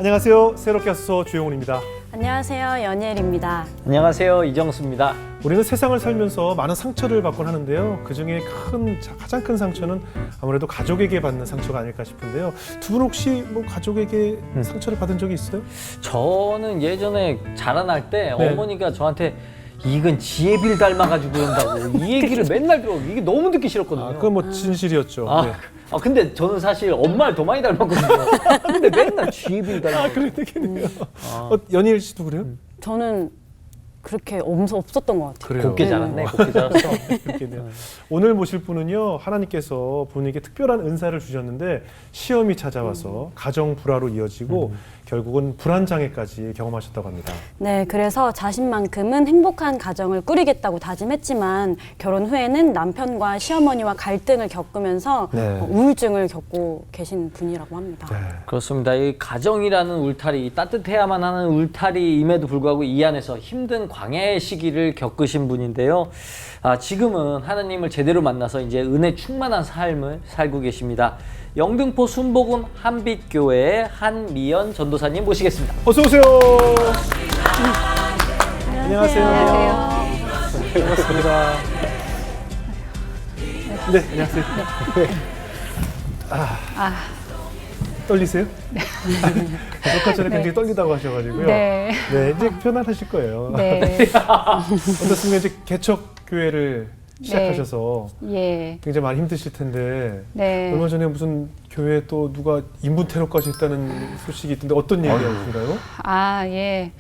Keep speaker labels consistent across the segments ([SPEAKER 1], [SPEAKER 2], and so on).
[SPEAKER 1] 안녕하세요. 새롭게 하소서 주영훈입니다.
[SPEAKER 2] 안녕하세요. 연예일입니다.
[SPEAKER 3] 안녕하세요. 이정수입니다.
[SPEAKER 1] 우리는 세상을 살면서 많은 상처를 받곤 하는데요. 그중에 가장 큰 상처는 아무래도 가족에게 받는 상처가 아닐까 싶은데요. 두 분 혹시 가족에게 상처를 받은 적이 있어요?
[SPEAKER 3] 저는 예전에 자라날 때
[SPEAKER 1] 네.
[SPEAKER 3] 어머니가 저한테 이건 지혜비를 닮아가지고 그런다고 이 얘기를 맨날 들어. 이게 너무 듣기 싫었거든요.
[SPEAKER 1] 그건 진실이었죠. 네.
[SPEAKER 3] 근데 저는 사실 엄마를 더 많이 닮았거든요. 근데 맨날 지혜비를 닮아가지고.
[SPEAKER 1] 그래 되겠네요. 연희일 씨도 그래요?
[SPEAKER 2] 저는 그렇게 없었던 것 같아요.
[SPEAKER 1] 그래요.
[SPEAKER 3] 곱게 자랐네. 곱게 자랐어.
[SPEAKER 1] 그렇겠네요. 오늘 모실 분은요, 하나님께서 분에게 특별한 은사를 주셨는데 시험이 찾아와서 가정 불화로 이어지고 결국은 불안장애까지 경험하셨다고 합니다.
[SPEAKER 2] 네, 그래서 자신만큼은 행복한 가정을 꾸리겠다고 다짐했지만 결혼 후에는 남편과 시어머니와 갈등을 겪으면서
[SPEAKER 1] 네.
[SPEAKER 2] 우울증을 겪고 계신 분이라고 합니다.
[SPEAKER 1] 네.
[SPEAKER 3] 그렇습니다. 이 가정이라는 울타리, 따뜻해야만 하는 울타리임에도 불구하고 이 안에서 힘든 광야의 시기를 겪으신 분인데요. 지금은 하나님을 제대로 만나서 이제 은혜 충만한 삶을 살고 계십니다. 영등포 순복음 한빛교회의 한미연 전도사님 모시겠습니다.
[SPEAKER 1] 어서 오세요. 안녕하세요. 반갑습니다. 네, 안녕하세요. 떨리세요? 녹화 전에 굉장히 떨리다고 하셔가지고요.
[SPEAKER 4] 네.
[SPEAKER 1] 네, 이제 편안하실 거예요.
[SPEAKER 4] 네.
[SPEAKER 1] 어떻습니까? 이제 개척교회를 시작하셔서
[SPEAKER 4] 예.
[SPEAKER 1] 굉장히 많이 힘드실 텐데
[SPEAKER 4] 네.
[SPEAKER 1] 얼마 전에 무슨 교회에 또 누가 인분 테러까지 했다는 소식이 있던데 어떤 얘기하신가요?
[SPEAKER 4] 예.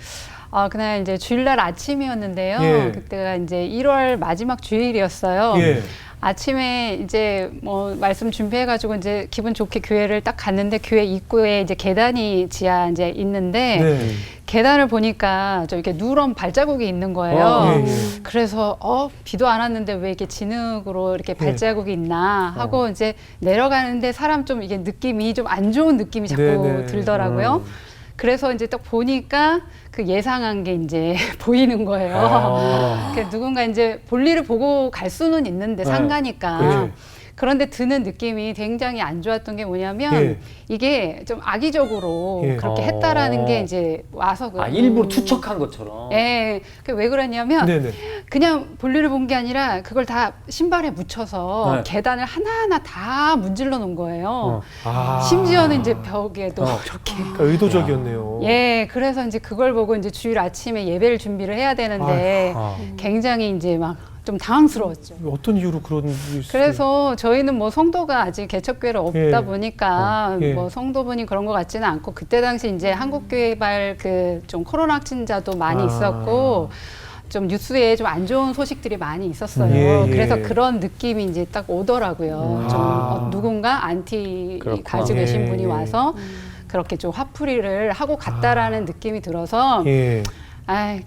[SPEAKER 4] 그날 이제 주일날 아침이었는데요.
[SPEAKER 1] 예.
[SPEAKER 4] 그때가 이제 1월 마지막 주일이었어요.
[SPEAKER 1] 예.
[SPEAKER 4] 아침에 이제 말씀 준비해가지고 이제 기분 좋게 교회를 딱 갔는데 교회 입구에 이제 계단이 지하 이제 있는데
[SPEAKER 1] 네.
[SPEAKER 4] 계단을 보니까 좀 이렇게 누런 발자국이 있는 거예요.
[SPEAKER 1] 예, 예.
[SPEAKER 4] 그래서 비도 안 왔는데 왜 이렇게 진흙으로 이렇게 발자국이 있나 하고 이제 내려가는데 사람 좀 이게 느낌이 좀 안 좋은 느낌이 자꾸
[SPEAKER 1] 네, 네.
[SPEAKER 4] 들더라고요. 그래서 이제 딱 보니까 그 예상한 게 이제 보이는 거예요. 그러니까 누군가 이제 볼일을 보고 갈 수는 있는데 상가니까.
[SPEAKER 1] 그렇죠.
[SPEAKER 4] 그런데 드는 느낌이 굉장히 안 좋았던 게 뭐냐면
[SPEAKER 1] 예.
[SPEAKER 4] 이게 좀 악의적으로
[SPEAKER 1] 예.
[SPEAKER 4] 그렇게 했다라는 게 이제 와서
[SPEAKER 3] 일부러 투척한 것처럼.
[SPEAKER 4] 예. 왜 그러냐면
[SPEAKER 1] 네네.
[SPEAKER 4] 그냥 볼일을 본 게 아니라 그걸 다 신발에 묻혀서
[SPEAKER 3] 네.
[SPEAKER 4] 계단을 하나하나 다 문질러 놓은 거예요.
[SPEAKER 1] 아.
[SPEAKER 4] 심지어는 이제 벽에도 이렇게.
[SPEAKER 1] 그러니까 의도적이었네요.
[SPEAKER 4] 예, 그래서 이제 그걸 보고 이제 주일 아침에 예배를 준비를 해야 되는데 굉장히 이제 막 좀 당황스러웠죠.
[SPEAKER 1] 어떤 이유로 그런 일이
[SPEAKER 4] 그래서 저희는 성도가 아직 개척교회를 없다
[SPEAKER 1] 예.
[SPEAKER 4] 보니까
[SPEAKER 1] 예.
[SPEAKER 4] 성도분이 그런 것 같지는 않고 그때 당시 이제 한국교회발 좀 코로나 확진자도 많이 있었고 좀 뉴스에 좀 안 좋은 소식들이 많이 있었어요.
[SPEAKER 1] 예, 예.
[SPEAKER 4] 그래서 그런 느낌이 이제 딱 오더라고요. 좀 누군가 안티
[SPEAKER 3] 그렇구나.
[SPEAKER 4] 가지고 계신
[SPEAKER 1] 예,
[SPEAKER 4] 분이
[SPEAKER 1] 예.
[SPEAKER 4] 와서 그렇게 좀 화풀이를 하고 갔다라는 느낌이 들어서
[SPEAKER 1] 예.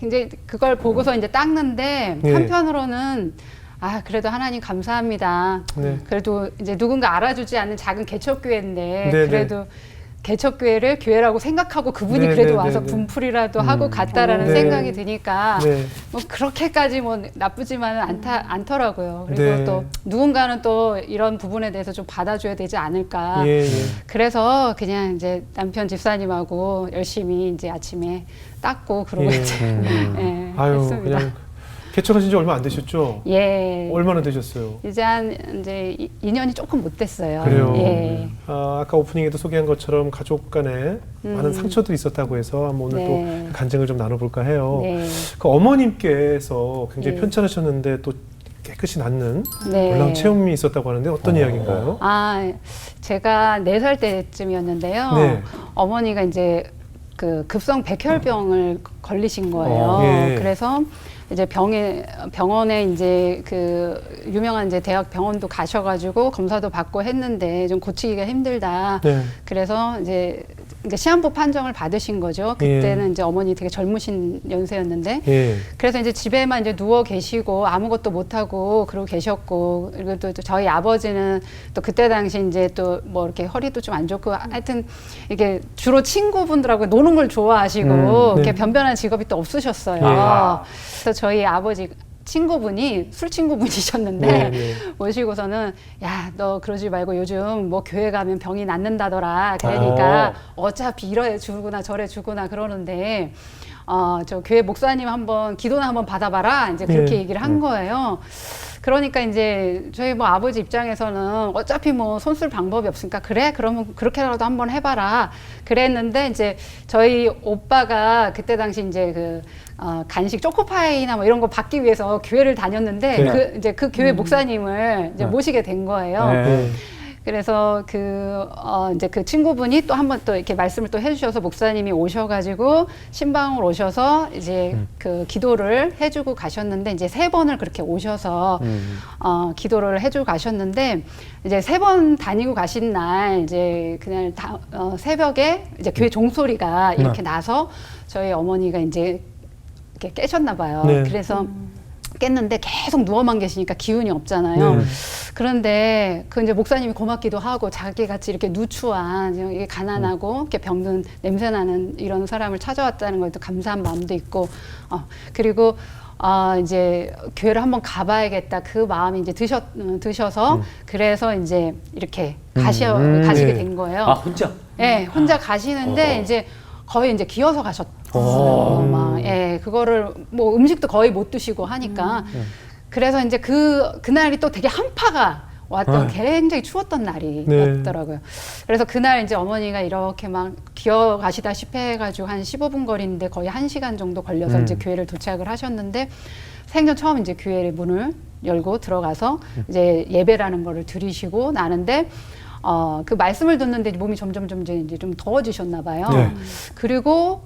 [SPEAKER 4] 이제 그걸 보고서 이제 닦는데
[SPEAKER 1] 예.
[SPEAKER 4] 한편으로는 그래도 하나님 감사합니다.
[SPEAKER 1] 네.
[SPEAKER 4] 그래도 이제 누군가 알아주지 않는 작은 개척교회인데
[SPEAKER 1] 네,
[SPEAKER 4] 그래도 개척교회를 교회라고 생각하고 그분이
[SPEAKER 1] 네,
[SPEAKER 4] 그래도
[SPEAKER 1] 네,
[SPEAKER 4] 와서
[SPEAKER 1] 네, 네.
[SPEAKER 4] 분풀이라도 하고 갔다라는
[SPEAKER 1] 네.
[SPEAKER 4] 생각이 드니까
[SPEAKER 1] 네.
[SPEAKER 4] 그렇게까지 나쁘지만은 않더라고요. 그리고
[SPEAKER 1] 네.
[SPEAKER 4] 또 누군가는 또 이런 부분에 대해서 좀 받아줘야 되지 않을까.
[SPEAKER 1] 예, 예.
[SPEAKER 4] 그래서 그냥 이제 남편 집사님하고 열심히 이제 아침에 닦고 그러고
[SPEAKER 1] 예.
[SPEAKER 4] 이제
[SPEAKER 1] 아유,
[SPEAKER 4] 했습니다.
[SPEAKER 1] 그냥 개척하신 지 얼마 안 되셨죠?
[SPEAKER 4] 예.
[SPEAKER 1] 얼마나 되셨어요?
[SPEAKER 4] 이제 이제 2년이 조금 못 됐어요.
[SPEAKER 1] 그래요.
[SPEAKER 4] 예.
[SPEAKER 1] 아까 오프닝에도 소개한 것처럼 가족 간에 많은 상처도 있었다고 해서 한번 오늘
[SPEAKER 4] 네.
[SPEAKER 1] 또 간증을 좀 나눠볼까 해요.
[SPEAKER 4] 네.
[SPEAKER 1] 그 어머님께서 굉장히
[SPEAKER 4] 네.
[SPEAKER 1] 편찮으셨는데 또 깨끗이 낫는
[SPEAKER 4] 네.
[SPEAKER 1] 놀라운 체험이 있었다고 하는데 어떤 이야기인가요?
[SPEAKER 4] 제가 4살 때쯤이었는데요.
[SPEAKER 1] 네.
[SPEAKER 4] 어머니가 이제 그 급성 백혈병을 걸리신 거예요.
[SPEAKER 1] 예.
[SPEAKER 4] 그래서 이제 병원에 이제 그 유명한 이제 대학 병원도 가셔가지고 검사도 받고 했는데 좀 고치기가 힘들다.
[SPEAKER 1] 네.
[SPEAKER 4] 그래서 이제 시한부 판정을 받으신 거죠. 그때는 이제 어머니 되게 젊으신 연세였는데.
[SPEAKER 1] 예.
[SPEAKER 4] 그래서 이제 집에만 이제 누워 계시고 아무것도 못 하고 그러고 계셨고, 그리고 또 저희 아버지는 또 그때 당시 이제 또 뭐 이렇게 허리도 좀 안 좋고 하여튼 이게 주로 친구분들하고 노는 걸 좋아하시고
[SPEAKER 1] 네.
[SPEAKER 4] 이렇게 변변한 직업이 또 없으셨어요. 그래서 저희 아버지 친구분이 술 친구분이셨는데
[SPEAKER 1] 네, 네.
[SPEAKER 4] 모시고서는 야, 너 그러지 말고 요즘 뭐 교회 가면 병이 낫는다더라. 그러니까 어차피 이래 주구나 저래 주구나 그러는데 저 교회 목사님 한번 기도나 한번 받아봐라. 이제 그렇게
[SPEAKER 1] 네.
[SPEAKER 4] 얘기를 한 거예요. 그러니까 이제 저희 뭐 아버지 입장에서는 어차피 뭐 손쓸 방법이 없으니까 그래? 그러면 그렇게라도 한번 해봐라. 그랬는데 이제 저희 오빠가 그때 당시 이제 간식 초코파이나 뭐 이런 거 받기 위해서 교회를 다녔는데
[SPEAKER 1] 네.
[SPEAKER 4] 이제 그 교회 목사님을 이제 모시게 된 거예요.
[SPEAKER 1] 네.
[SPEAKER 4] 그래서 이제 그 친구분이 또 한 번 또 이렇게 말씀을 또 해주셔서 목사님이 오셔가지고 신방을 오셔서 이제 그 기도를 해주고 가셨는데 이제 3번을 그렇게 오셔서 기도를 해주고 가셨는데 이제 3번 다니고 가신 날 이제 그날 새벽에 이제 교회 종소리가 이렇게 나서 저희 어머니가 이제 이렇게 깨셨나 봐요.
[SPEAKER 1] 네.
[SPEAKER 4] 그래서 깼는데 계속 누워만 계시니까 기운이 없잖아요.
[SPEAKER 1] 네.
[SPEAKER 4] 그런데 그 이제 목사님이 고맙기도 하고 자기 같이 이렇게 누추한 이게 가난하고 이렇게 병든 냄새 나는 이런 사람을 찾아왔다는 것도 감사한 마음도 있고 그리고 이제 교회를 한번 가봐야겠다 그 마음이 이제 드셔서 그래서 이제 이렇게 가시게
[SPEAKER 1] 네.
[SPEAKER 4] 된 거예요.
[SPEAKER 3] 아, 혼자?
[SPEAKER 4] 네, 혼자 가시는데 이제 거의 이제 기어서 가셨어요. 막, 예, 그거를 뭐 음식도 거의 못 드시고 하니까. 그래서 이제 그날이 또 되게 한파가 왔던 굉장히 추웠던 날이었더라고요. 그래서 그날 이제 어머니가 이렇게 막 기어 가시다시피 해가지고 한 15분 거리인데 거의 1시간 정도 걸려서 이제 교회를 도착을 하셨는데 생전 처음 이제 교회 문을 열고 들어가서 이제 예배라는 거를 드리시고 나는데 그 말씀을 듣는데 몸이 점점 이제 좀 더워지셨나 봐요.
[SPEAKER 1] 네.
[SPEAKER 4] 그리고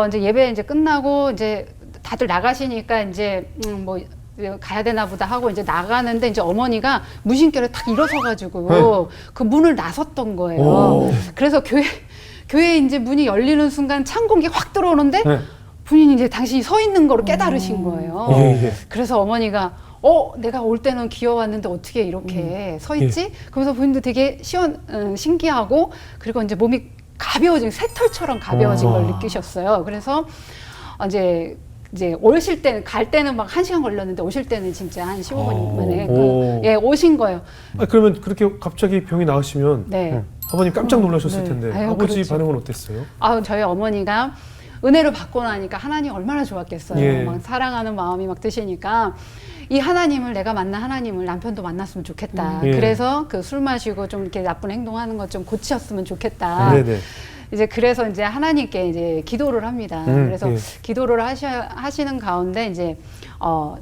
[SPEAKER 4] 이제 예배 이제 끝나고 이제 다들 나가시니까 이제 뭐 가야 되나 보다 하고 이제 나가는데 이제 어머니가 무심결에 탁 일어서가지고 그 문을 나섰던 거예요.
[SPEAKER 1] 오.
[SPEAKER 4] 그래서 교회 이제 문이 열리는 순간 찬 공기 확 들어오는데 본인이 이제 당신이 서 있는 거를 깨달으신 거예요.
[SPEAKER 1] 예.
[SPEAKER 4] 그래서 어머니가 내가 올 때는 기어왔는데 어떻게 이렇게 서 있지? 그러면서 본인도 되게 신기하고 그리고 이제 몸이 가벼워진 새털처럼 가벼워진 걸 느끼셨어요. 그래서 이제 오실 때는 갈 때는 막 1시간 걸렸는데 오실 때는 진짜 한 15분 만에 오신 거예요.
[SPEAKER 1] 그러면 그렇게 갑자기 병이 나으시면
[SPEAKER 4] 네.
[SPEAKER 1] 아버님 깜짝 놀라셨을
[SPEAKER 4] 네.
[SPEAKER 1] 텐데
[SPEAKER 4] 아유,
[SPEAKER 1] 아버지
[SPEAKER 4] 그렇죠.
[SPEAKER 1] 반응은 어땠어요?
[SPEAKER 4] 저희 어머니가 은혜를 받고 나니까 하나님 얼마나 좋았겠어요.
[SPEAKER 1] 예.
[SPEAKER 4] 막 사랑하는 마음이 막 드시니까 이 하나님을 내가 만난 하나님을 남편도 만났으면 좋겠다.
[SPEAKER 1] 예.
[SPEAKER 4] 그래서 그 술 마시고 좀 이렇게 나쁜 행동하는 것 좀 고치셨으면 좋겠다.
[SPEAKER 1] 네네.
[SPEAKER 4] 이제 그래서 이제 하나님께 이제 기도를 합니다. 그래서
[SPEAKER 1] 예.
[SPEAKER 4] 기도를 하시는 가운데 이제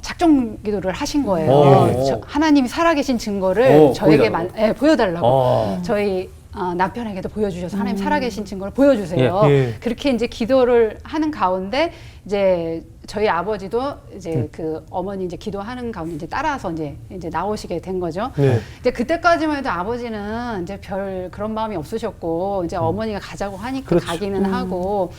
[SPEAKER 4] 작정 기도를 하신
[SPEAKER 3] 오.
[SPEAKER 4] 거예요. 하나님이 살아계신 증거를 저에게 보여달라고. 저희 남편에게도 보여주셔서 하나님 살아계신 증거를 보여주세요.
[SPEAKER 1] 예.
[SPEAKER 4] 그렇게 이제 기도를 하는 가운데 이제 저희 아버지도 이제 그 어머니 이제 기도하는 가운데 이제 따라서 이제 나오시게 된 거죠.
[SPEAKER 1] 네.
[SPEAKER 4] 이제 그때까지만 해도 아버지는 이제 별 그런 마음이 없으셨고 이제 어머니가 가자고 하니까
[SPEAKER 1] 그렇죠.
[SPEAKER 4] 가기는 하고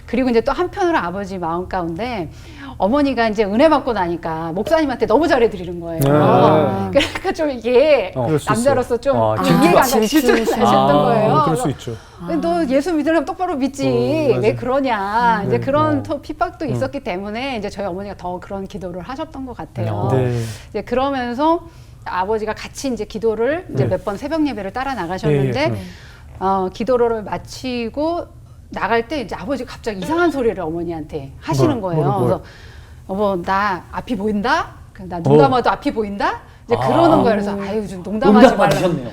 [SPEAKER 4] 그리고 이제 또 한편으로 아버지 마음 가운데 어머니가 이제 은혜 받고 나니까 목사님한테 너무 잘해드리는 거예요. 그러니까 좀 이게
[SPEAKER 1] 그럴 수
[SPEAKER 4] 남자로서 좀
[SPEAKER 3] 질투가.
[SPEAKER 4] 이해가 안 가고 질투가 나셨던 거예요.
[SPEAKER 1] 그럴 수 있죠.
[SPEAKER 4] 너 예수 믿으려면 똑바로 믿지
[SPEAKER 1] 맞아.
[SPEAKER 4] 왜 그러냐 이제
[SPEAKER 1] 네.
[SPEAKER 4] 그런 핍박도 있었기 때문에 이제 저희 어머니가 더 그런 기도를 하셨던 것 같아요.
[SPEAKER 1] 네.
[SPEAKER 4] 이제 그러면서 아버지가 같이 이제 기도를 이제
[SPEAKER 1] 네.
[SPEAKER 4] 몇 번 새벽 예배를 따라 나가셨는데
[SPEAKER 1] 예, 예.
[SPEAKER 4] 기도를 마치고 나갈 때 이제 아버지가 갑자기 이상한 소리를 어머니한테 하시는 거예요.
[SPEAKER 1] 뭐요?
[SPEAKER 4] 그래서 어머 나 앞이 보인다? 나 눈 감아도 앞이 보인다? 이제 그러는 거예요. 그래서 아유 좀 농담하지
[SPEAKER 3] 응답
[SPEAKER 4] 말라.
[SPEAKER 3] 받으셨네요.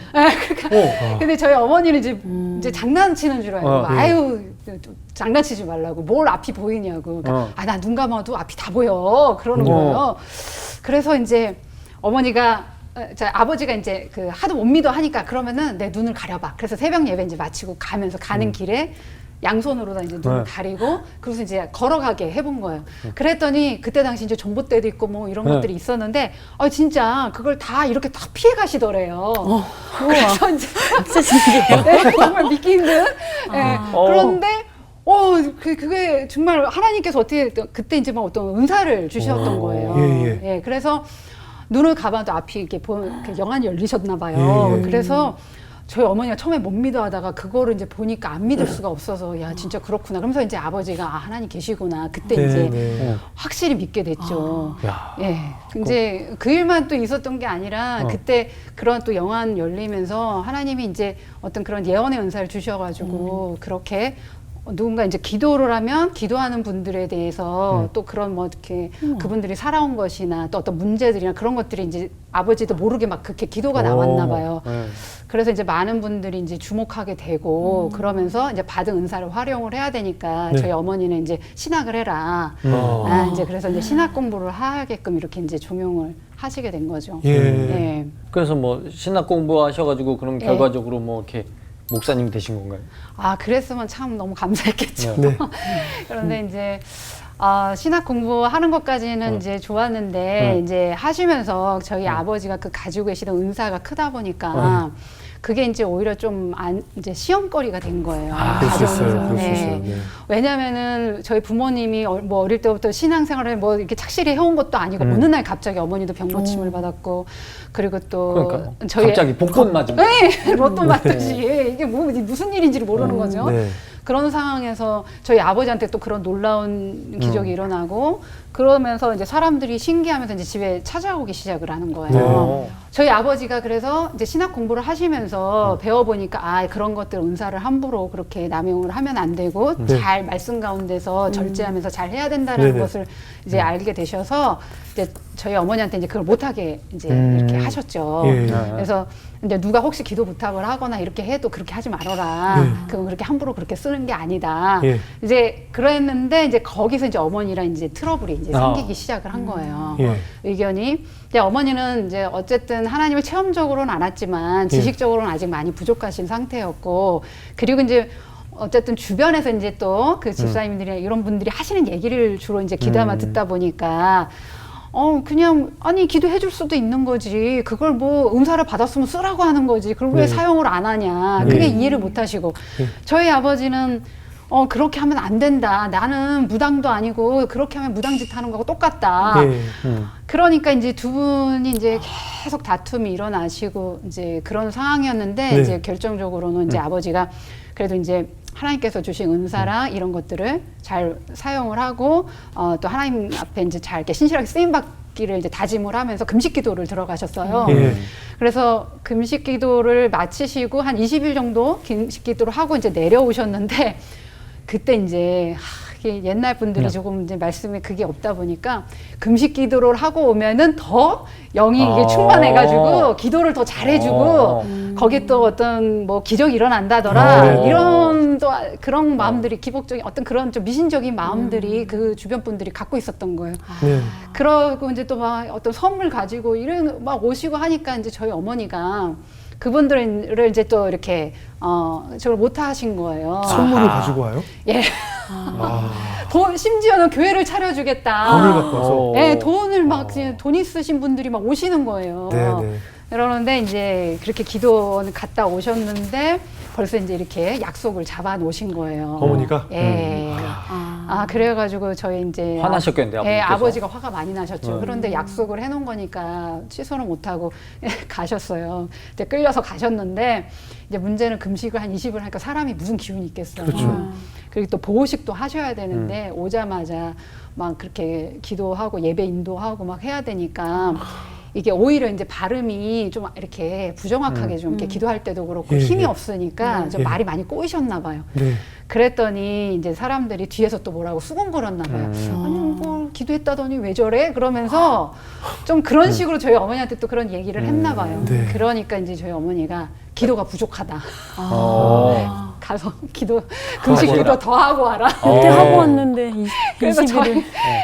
[SPEAKER 4] 그러니까 근데 저희 어머니는 이제 장난치는 줄 알고
[SPEAKER 1] 예.
[SPEAKER 4] 아유 좀 장난치지 말라고 뭘 앞이 보이냐고 그러니까 나 눈 감아도 앞이 다 보여 그러는 거예요. 그래서 이제 어머니가 아버지가 이제 그 하도 못 믿어 하니까 그러면은 내 눈을 가려봐. 그래서 새벽 예배 이제 마치고 가면서 가는 길에 양손으로 다 이제 눈을 가리고 그래서 이제 걸어가게 해본 거예요. 그랬더니 그때 당시 이제 전봇대도 있고 뭐 이런 것들이 있었는데 진짜 그걸 다 이렇게 다 피해 가시더래요. 그래서 이제
[SPEAKER 2] 진짜 신기해요.
[SPEAKER 4] 네, 정말 믿기 힘든. 네. 그런데 그게 정말 하나님께서 어떻게 그때 이제 막 어떤 은사를 주셨던 거예요.
[SPEAKER 1] 예.
[SPEAKER 4] 그래서 눈을 감아도 앞이 이렇게 영안이 열리셨나 봐요.
[SPEAKER 1] 예.
[SPEAKER 4] 그래서 저희 어머니가 처음에 못 믿어 하다가 그거를 이제 보니까 안 믿을 수가 없어서 야 진짜 그렇구나. 그러면서 이제 아버지가 아 하나님 계시구나. 그때
[SPEAKER 1] 네,
[SPEAKER 4] 이제
[SPEAKER 1] 네.
[SPEAKER 4] 확실히 믿게 됐죠.
[SPEAKER 3] 야.
[SPEAKER 4] 예. 이제 그 일만 또 있었던 게 아니라 그때 그런 또 영안 열리면서 하나님이 이제 어떤 그런 예언의 은사를 주셔가지고 그렇게 누군가 이제 기도를 하면 기도하는 분들에 대해서 또 그런 뭐 이렇게 그분들이 살아온 것이나 또 어떤 문제들이나 그런 것들이 이제 아버지도 모르게 막 그렇게 기도가 나왔나 봐요.
[SPEAKER 3] 네.
[SPEAKER 4] 그래서 이제 많은 분들이 이제 주목하게 되고 그러면서 이제 받은 은사를 활용을 해야 되니까
[SPEAKER 1] 네.
[SPEAKER 4] 저희 어머니는 이제 신학을 해라. 아, 이제 그래서 이제 신학 공부를 하게끔 이렇게 이제 종용을 하시게 된 거죠.
[SPEAKER 1] 예.
[SPEAKER 4] 예.
[SPEAKER 3] 그래서 뭐 신학 공부하셔가지고 그럼
[SPEAKER 4] 예.
[SPEAKER 3] 결과적으로 뭐 이렇게 목사님 되신 건가요?
[SPEAKER 4] 아, 그랬으면 참 너무 감사했겠죠.
[SPEAKER 1] 네.
[SPEAKER 4] 그런데 이제 신학 공부하는 것까지는 이제 좋았는데 이제 하시면서 저희 아버지가 그 가지고 계시던 은사가 크다 보니까 그게 이제 오히려 좀 이제 시험거리가 된 거예요.
[SPEAKER 1] 그럴 수 있어요.
[SPEAKER 4] 가정에서.
[SPEAKER 1] 그럴 수
[SPEAKER 4] 네.
[SPEAKER 1] 있어요. 네.
[SPEAKER 4] 왜냐면은 저희 부모님이 뭐 어릴 때부터 신앙생활을 뭐 이렇게 착실히 해온 것도 아니고 어느 날 갑자기 어머니도 병고침을 받았고 그리고 또
[SPEAKER 3] 그러니까요.
[SPEAKER 4] 저희
[SPEAKER 3] 갑자기 복권 맞은 거.
[SPEAKER 4] 네, 로또 맞듯이 이게 뭐 무슨 일인지를 모르는 거죠.
[SPEAKER 1] 네.
[SPEAKER 4] 그런 상황에서 저희 아버지한테 또 그런 놀라운 기적이 일어나고 그러면서 이제 사람들이 신기하면서 이제 집에 찾아오기 시작을 하는 거예요.
[SPEAKER 1] 네.
[SPEAKER 4] 저희 아버지가 그래서 이제 신학 공부를 하시면서 배워보니까 아 그런 것들 은사를 함부로 그렇게 남용을 하면 안 되고
[SPEAKER 1] 네.
[SPEAKER 4] 잘 말씀 가운데서 절제하면서 잘 해야 된다는
[SPEAKER 1] 네네.
[SPEAKER 4] 것을 이제 알게 되셔서 이제 저희 어머니한테 이제 그걸 못하게 이제 이렇게 하셨죠.
[SPEAKER 1] 예.
[SPEAKER 4] 그래서 이제 누가 혹시 기도 부탁을 하거나 이렇게 해도 그렇게 하지 말아라.
[SPEAKER 1] 네.
[SPEAKER 4] 그건 그렇게 함부로 그렇게 쓰는 게 아니다.
[SPEAKER 1] 예.
[SPEAKER 4] 이제 그랬는데 이제 거기서 이제 어머니랑 이제 트러블이 이제
[SPEAKER 3] 아.
[SPEAKER 4] 생기기 시작을 한 거예요.
[SPEAKER 1] 예.
[SPEAKER 4] 의견이. 이제 어머니는 이제 어쨌든 하나님을 체험적으로는 알았지만 지식적으로는 아직 많이 부족하신 상태였고 그리고 이제 어쨌든 주변에서 이제 또 그 집사님들이나 이런 분들이 하시는 얘기를 주로 이제 귀담아 듣다 보니까 그냥 아니 기도해 줄 수도 있는 거지 그걸 뭐 은사를 받았으면 쓰라고 하는 거지 그걸 왜
[SPEAKER 1] 네.
[SPEAKER 4] 사용을 안 하냐 그게 이해를 못 하시고 저희 아버지는 그렇게 하면 안 된다 나는 무당도 아니고 그렇게 하면 무당짓 하는 거하고 똑같다
[SPEAKER 1] 예.
[SPEAKER 4] 그러니까 이제 두 분이 이제 계속 다툼이 일어나시고 이제 그런 상황이었는데
[SPEAKER 1] 네.
[SPEAKER 4] 이제 결정적으로는 이제 아버지가 그래도 이제 하나님께서 주신 은사랑 이런 것들을 잘 사용을 하고 또 하나님 앞에 이제 잘 이렇게 신실하게 쓰임 받기를 이제 다짐을 하면서 금식 기도를 들어가셨어요.
[SPEAKER 1] 예.
[SPEAKER 4] 그래서 금식 기도를 마치시고 한 20일 정도 금식 기도를 하고 이제 내려오셨는데 그때 이제 이게 옛날 분들이 조금 이제 말씀에 그게 없다 보니까 금식 기도를 하고 오면은 더 영이 이게 충만해가지고 기도를 더 잘해주고 거기에 또 어떤 뭐 기적이 일어난다더라 이런 또 그런 마음들이 기복적인 어떤 그런 좀 미신적인 마음들이 그 주변 분들이 갖고 있었던 거예요.
[SPEAKER 1] 네.
[SPEAKER 4] 그러고 이제 또 막 어떤 선물 가지고 이런 막 오시고 하니까 이제 저희 어머니가 그분들을 이제 또 이렇게 저걸 못 하신 거예요.
[SPEAKER 1] 선물을 가지고 와요?
[SPEAKER 4] 예. 심지어는 교회를 차려주겠다.
[SPEAKER 1] 돈을 갖고 와서.
[SPEAKER 4] 예, 돈을 막 돈 있으신 분들이 막 오시는 거예요.
[SPEAKER 1] 네, 네.
[SPEAKER 4] 그러는데 이제 그렇게 기도는 갔다 오셨는데 벌써 이제 이렇게 약속을 잡아 놓으신 거예요.
[SPEAKER 1] 어머니가?
[SPEAKER 4] 예. 그래가지고 저희 이제
[SPEAKER 3] 화나셨겠는데,
[SPEAKER 4] 예,
[SPEAKER 3] 아버지께서.
[SPEAKER 4] 아버지가 화가 많이 나셨죠. 그런데 약속을 해놓은 거니까 취소는 못하고 가셨어요. 이제 끌려서 가셨는데 이제 문제는 금식을 한 20을 하니까 사람이 무슨 기운이 있겠어요.
[SPEAKER 1] 그렇죠.
[SPEAKER 4] 그리고 또 보호식도 하셔야 되는데 오자마자 막 그렇게 기도하고 예배 인도하고 막 해야 되니까 이게 오히려 이제 발음이 좀 이렇게 부정확하게 좀 이렇게 기도할 때도 그렇고
[SPEAKER 1] 예,
[SPEAKER 4] 힘이
[SPEAKER 1] 예.
[SPEAKER 4] 없으니까 좀
[SPEAKER 1] 예.
[SPEAKER 4] 말이 많이 꼬이셨나 봐요.
[SPEAKER 1] 네.
[SPEAKER 4] 그랬더니 이제 사람들이 뒤에서 또 뭐라고 수군거렸나 봐요. 아니 뭐 기도했다더니 왜 저래? 그러면서 좀 그런 식으로 저희 어머니한테 또 그런 얘기를 했나 봐요.
[SPEAKER 1] 네.
[SPEAKER 4] 그러니까 이제 저희 어머니가 기도가 부족하다. 가서 금식
[SPEAKER 3] 하고
[SPEAKER 4] 기도
[SPEAKER 3] 와라.
[SPEAKER 4] 더 하고 와라.
[SPEAKER 2] 그때 하고 왔는데
[SPEAKER 4] 그래서
[SPEAKER 2] 20일을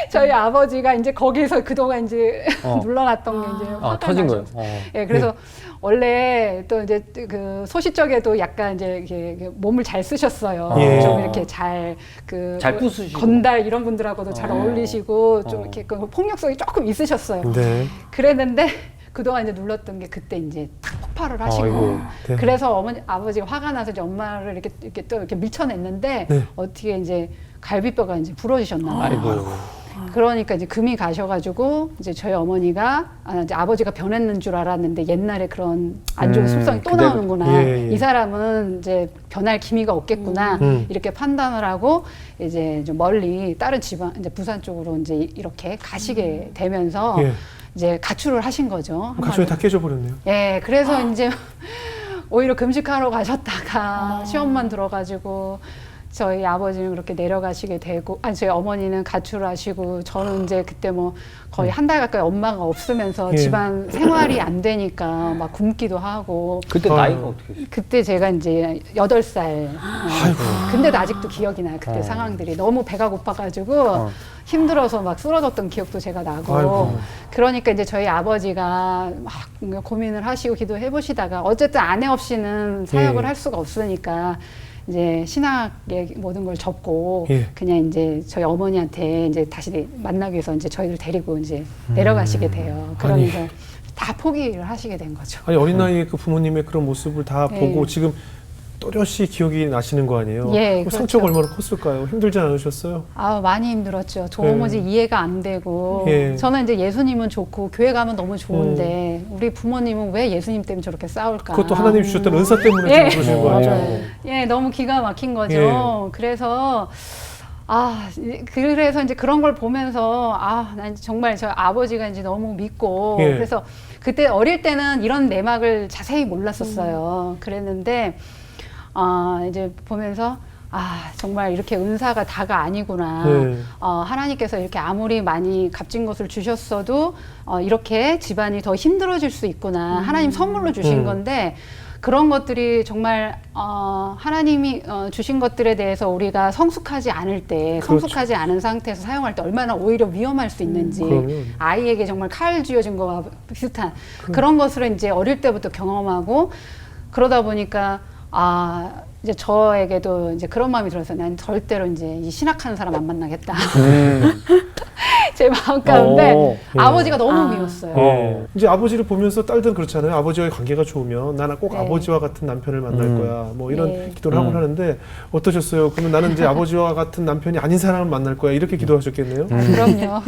[SPEAKER 4] 저희 아버지가 이제 거기에서 그동안 이제 눌러놨던 게 이제 화가
[SPEAKER 3] 터진 거예요.
[SPEAKER 4] 나셔서. 예, 그래서 원래 또 이제 그 소시적에도 약간 이제 이렇게 몸을 잘 쓰셨어요.
[SPEAKER 1] 예.
[SPEAKER 4] 좀 이렇게 잘
[SPEAKER 3] 잘 부수시고.
[SPEAKER 4] 건달 이런 분들하고도 잘 어울리시고 좀 이렇게 그 폭력성이 조금 있으셨어요.
[SPEAKER 1] 네.
[SPEAKER 4] 그랬는데 그동안 이제 눌렀던 게 그때 이제 탁 폭발을 하시고
[SPEAKER 3] 아이고.
[SPEAKER 1] 네.
[SPEAKER 4] 그래서 아버지가 화가 나서 이제 엄마를 이렇게 또 이렇게 밀쳐냈는데
[SPEAKER 1] 네.
[SPEAKER 4] 어떻게 이제 갈비뼈가 이제 부러지셨나 봐요.
[SPEAKER 3] 아이고.
[SPEAKER 4] 그러니까 이제 금이 가셔가지고 이제 저희 어머니가 이제 아버지가 변했는 줄 알았는데 옛날에 그런 안 좋은 습성이 또
[SPEAKER 3] 그대로.
[SPEAKER 4] 나오는구나.
[SPEAKER 1] 예, 예.
[SPEAKER 4] 이 사람은 이제 변할 기미가 없겠구나. 이렇게 판단을 하고 이제 좀 멀리 다른 지방 이제 부산 쪽으로 이제 이렇게 가시게 되면서
[SPEAKER 1] 예.
[SPEAKER 4] 이제 가출을 하신 거죠.
[SPEAKER 1] 가족이 다 깨져버렸네요.
[SPEAKER 4] 예, 그래서 이제 오히려 금식하러 가셨다가 시험만 들어가지고 저희 아버지는 그렇게 내려가시게 되고, 아니 저희 어머니는 가출하시고, 저는 이제 그때 뭐 거의 한 달 가까이 엄마가 없으면서
[SPEAKER 1] 예.
[SPEAKER 4] 집안 생활이 안 되니까 막 굶기도 하고,
[SPEAKER 3] 그때
[SPEAKER 1] 아.
[SPEAKER 3] 나이가 어떻게 되세요?
[SPEAKER 4] 그때 제가 이제 8살.
[SPEAKER 1] 아이고.
[SPEAKER 4] 근데도 아직도 기억이 나요. 그때 상황들이. 너무 배가 고파가지고 힘들어서 막 쓰러졌던 기억도 제가 나고.
[SPEAKER 1] 아이고.
[SPEAKER 4] 그러니까 이제 저희 아버지가 막 고민을 하시고 기도해 보시다가 어쨌든 아내 없이는 사역을
[SPEAKER 1] 예.
[SPEAKER 4] 할 수가 없으니까 이제 신학의 모든 걸 접고
[SPEAKER 1] 예.
[SPEAKER 4] 그냥 이제 저희 어머니한테 이제 다시 만나기 위해서 이제 저희를 데리고 이제 내려가시게 돼요. 그러면서 다 포기를 하시게 된 거죠.
[SPEAKER 1] 아니 어린 나이에 그 부모님의 그런 모습을 다
[SPEAKER 4] 예.
[SPEAKER 1] 보고 지금 또렷이 기억이 나시는 거 아니에요?
[SPEAKER 4] 예,
[SPEAKER 1] 그 상처가
[SPEAKER 4] 그렇죠.
[SPEAKER 1] 얼마나 컸을까요? 힘들지 않으셨어요?
[SPEAKER 4] 아 많이 힘들었죠. 도무지 이해가 안 되고
[SPEAKER 1] 예.
[SPEAKER 4] 저는 이제 예수님은 좋고 교회 가면 너무 좋은데 우리 부모님은 왜 예수님 때문에 저렇게 싸울까?
[SPEAKER 1] 그것도 하나님 주셨던 은사 때문에
[SPEAKER 4] 예.
[SPEAKER 1] 지금 그러시는 거 아니에요?
[SPEAKER 3] 맞아요.
[SPEAKER 4] 예, 너무 기가 막힌 거죠. 그래서 그래서 이제 그런 걸 보면서 난 정말 저 아버지가 이제 너무 믿고
[SPEAKER 1] 예.
[SPEAKER 4] 그래서 그때 어릴 때는 이런 내막을 자세히 몰랐었어요. 그랬는데 이제 보면서 정말 이렇게 은사가 다가 아니구나.
[SPEAKER 1] 네.
[SPEAKER 4] 하나님께서 이렇게 아무리 많이 값진 것을 주셨어도 이렇게 집안이 더 힘들어질 수 있구나. 하나님 선물로 주신 건데 그런 것들이 정말 하나님이 주신 것들에 대해서 우리가 성숙하지 않을 때,
[SPEAKER 1] 그렇죠.
[SPEAKER 4] 성숙하지 않은 상태에서 사용할 때 얼마나 오히려 위험할 수 있는지
[SPEAKER 1] 그럼요.
[SPEAKER 4] 아이에게 정말 칼 쥐어진 거와 비슷한 그런 것을 이제 어릴 때부터 경험하고 그러다 보니까 이제 저에게도 이제 그런 마음이 들어서 난 절대로 이제 이 신학하는 사람 안 만나겠다. 제 마음 가운데
[SPEAKER 1] 예.
[SPEAKER 4] 아버지가 너무 미웠어요.
[SPEAKER 1] 이제 아버지를 보면서 딸들은 그렇잖아요. 아버지와의 관계가 좋으면 나는 꼭
[SPEAKER 4] 네.
[SPEAKER 1] 아버지와 같은 남편을 만날 거야. 뭐 이런
[SPEAKER 4] 네.
[SPEAKER 1] 기도를 하곤 하는데 어떠셨어요? 그러면 나는 이제 아버지와 같은 남편이 아닌 사람을 만날 거야. 이렇게 기도하셨겠네요?
[SPEAKER 4] 그럼요.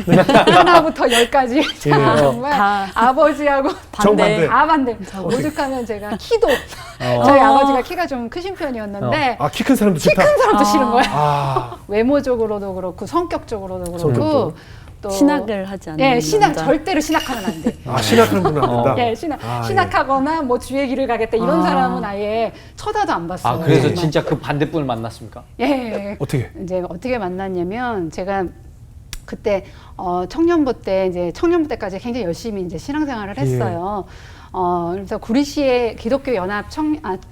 [SPEAKER 4] 하나부터 10까지
[SPEAKER 1] 예.
[SPEAKER 4] 정말
[SPEAKER 2] 다
[SPEAKER 4] 아버지하고
[SPEAKER 1] 정반대.
[SPEAKER 4] 다 반대. 오죽하면 제가 키도 저희 아버지가 키가 좀 크신 편이었는데
[SPEAKER 1] 키 큰 사람도 싫다.
[SPEAKER 4] 키 큰 사람도 싫은 거예요. 외모적으로도 그렇고 성격적으로도 그렇고
[SPEAKER 1] 성격도.
[SPEAKER 4] 또
[SPEAKER 2] 신학을 하지 않는
[SPEAKER 4] 예, 신학
[SPEAKER 2] 남자.
[SPEAKER 4] 절대로 신학하면 안 돼.
[SPEAKER 1] 신학하는 분은 안 된다.
[SPEAKER 4] 예, 신학하거나 뭐 주의 길을 가겠다 이런 사람은 아예 쳐다도 안 봤어요.
[SPEAKER 3] 그래서
[SPEAKER 4] 정말.
[SPEAKER 3] 진짜 그 반대분을 만났습니까?
[SPEAKER 4] 예.
[SPEAKER 1] 어떻게?
[SPEAKER 4] 이제 어떻게 만났냐면 제가 그때 청년부 때 이제 청년부 때까지 굉장히 열심히 이제 신앙생활을 했어요. 그래서 구리시의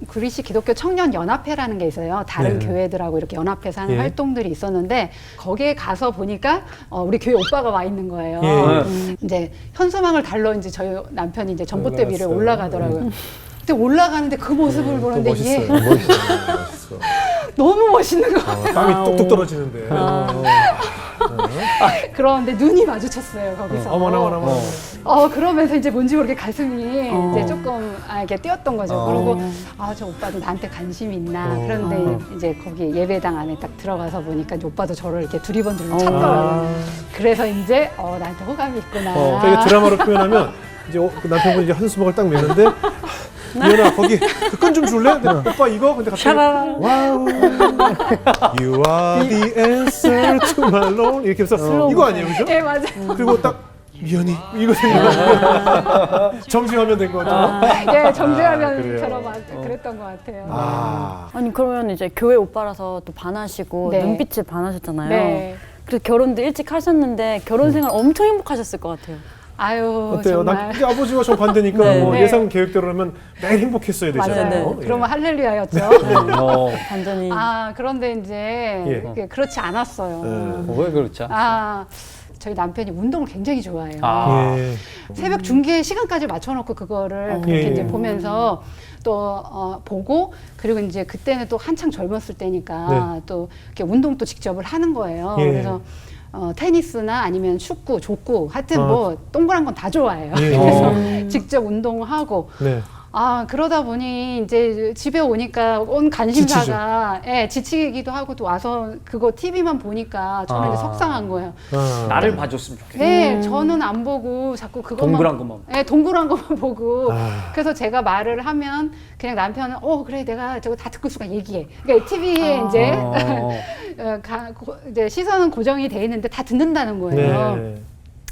[SPEAKER 4] 구리시 기독교 청년 연합회라는 게 있어요. 다른
[SPEAKER 1] 네.
[SPEAKER 4] 교회들하고 이렇게 연합해서 하는
[SPEAKER 1] 예.
[SPEAKER 4] 활동들이 있었는데 거기에 가서 보니까 우리 교회 오빠가 와 있는 거예요.
[SPEAKER 1] 예.
[SPEAKER 4] 이제 현수막을 달러 이제 저희 남편이 이제 전봇대 위로
[SPEAKER 1] 올라갔어요.
[SPEAKER 4] 올라가더라고요. 근데 올라가는데 그 모습을
[SPEAKER 1] 또
[SPEAKER 4] 보는데
[SPEAKER 1] 멋있어요.
[SPEAKER 4] 이게
[SPEAKER 1] 멋있어.
[SPEAKER 4] 너무 멋있는 거예요.
[SPEAKER 1] 땀이 뚝뚝 떨어지는데.
[SPEAKER 4] 그런데 눈이 마주쳤어요 거기서.
[SPEAKER 1] 어머나.
[SPEAKER 4] 그러면서 이제 뭔지 모르게 가슴이 이제 조금 이렇게 뛰었던 거죠. 그리고 저 오빠도 나한테 관심이 있나. 그런데 이제 거기 예배당 안에 딱 들어가서 보니까 이제 오빠도 저를 이렇게 두리번두리번 찾더라고요. 그래서 이제 나한테 호감이 있구나.
[SPEAKER 1] 이게 드라마로 표현하면 이제 그 남편분이 이제 한수막을 딱 매는데 미연아 거기 그 끈 좀 줄래? 오빠 이거? 근데 갑자기 와우 You are the answer to my lone 이렇게 해서 이거 아니에요 그죠?
[SPEAKER 4] 네 맞아요.
[SPEAKER 1] 그리고 딱 미연이 이거 생각나요. 정지하면 된 거죠.
[SPEAKER 4] 예, 정주하면처럼
[SPEAKER 1] 그래요?
[SPEAKER 4] 그랬던 것 같아요.
[SPEAKER 2] 아니 그러면 이제 교회 오빠라서 또 반하시고
[SPEAKER 4] 네.
[SPEAKER 2] 눈빛을 반하셨잖아요.
[SPEAKER 4] 네.
[SPEAKER 2] 그래서 결혼도 일찍 하셨는데 결혼 생활 엄청 행복하셨을 것 같아요.
[SPEAKER 4] 아유
[SPEAKER 1] 어때요?
[SPEAKER 4] 정말.
[SPEAKER 1] 이게 아버지가 좀 반대니까
[SPEAKER 2] 네.
[SPEAKER 1] 뭐
[SPEAKER 4] 네.
[SPEAKER 1] 예상 계획대로라면 매일 행복했어야 되잖아요.
[SPEAKER 2] 맞아요.
[SPEAKER 1] 예.
[SPEAKER 4] 그러면 할렐루야였죠.
[SPEAKER 2] 완전히
[SPEAKER 4] 그런데 이제
[SPEAKER 1] 예.
[SPEAKER 4] 그렇지 않았어요.
[SPEAKER 3] 왜 그렇죠?
[SPEAKER 4] 저희 남편이 운동을 굉장히 좋아해요.
[SPEAKER 1] 예.
[SPEAKER 4] 새벽 중계 시간까지 맞춰놓고 그거를 그렇게
[SPEAKER 1] 예.
[SPEAKER 4] 이제 보면서 또 보고 그리고 이제 그때는 또 한창 젊었을 때니까 또 이렇게 운동도 직접을 하는 거예요.
[SPEAKER 1] 예.
[SPEAKER 4] 그래서 테니스나 아니면 축구, 족구 하여튼 뭐 동그란 건 다 좋아해요.
[SPEAKER 1] 예.
[SPEAKER 4] 그래서 직접 운동하고
[SPEAKER 1] 네.
[SPEAKER 4] 그러다 보니 이제 집에 오니까 온 관심사가 지치기도 하고 또 와서 그거 TV만 보니까 저는 이제 속상한 거예요.
[SPEAKER 3] 나를 봐줬으면 좋겠다.
[SPEAKER 4] 네, 저는 안 보고 자꾸 그것만
[SPEAKER 3] 동그란 것만.
[SPEAKER 4] 네, 동그란 것만 보고. 그래서 제가 말을 하면 그냥 남편은 그래 내가 저거 다 듣고 있으니까 얘기해. 그러니까 TV에 이제 시선은 고정이 돼 있는데 다 듣는다는 거예요.
[SPEAKER 1] 네.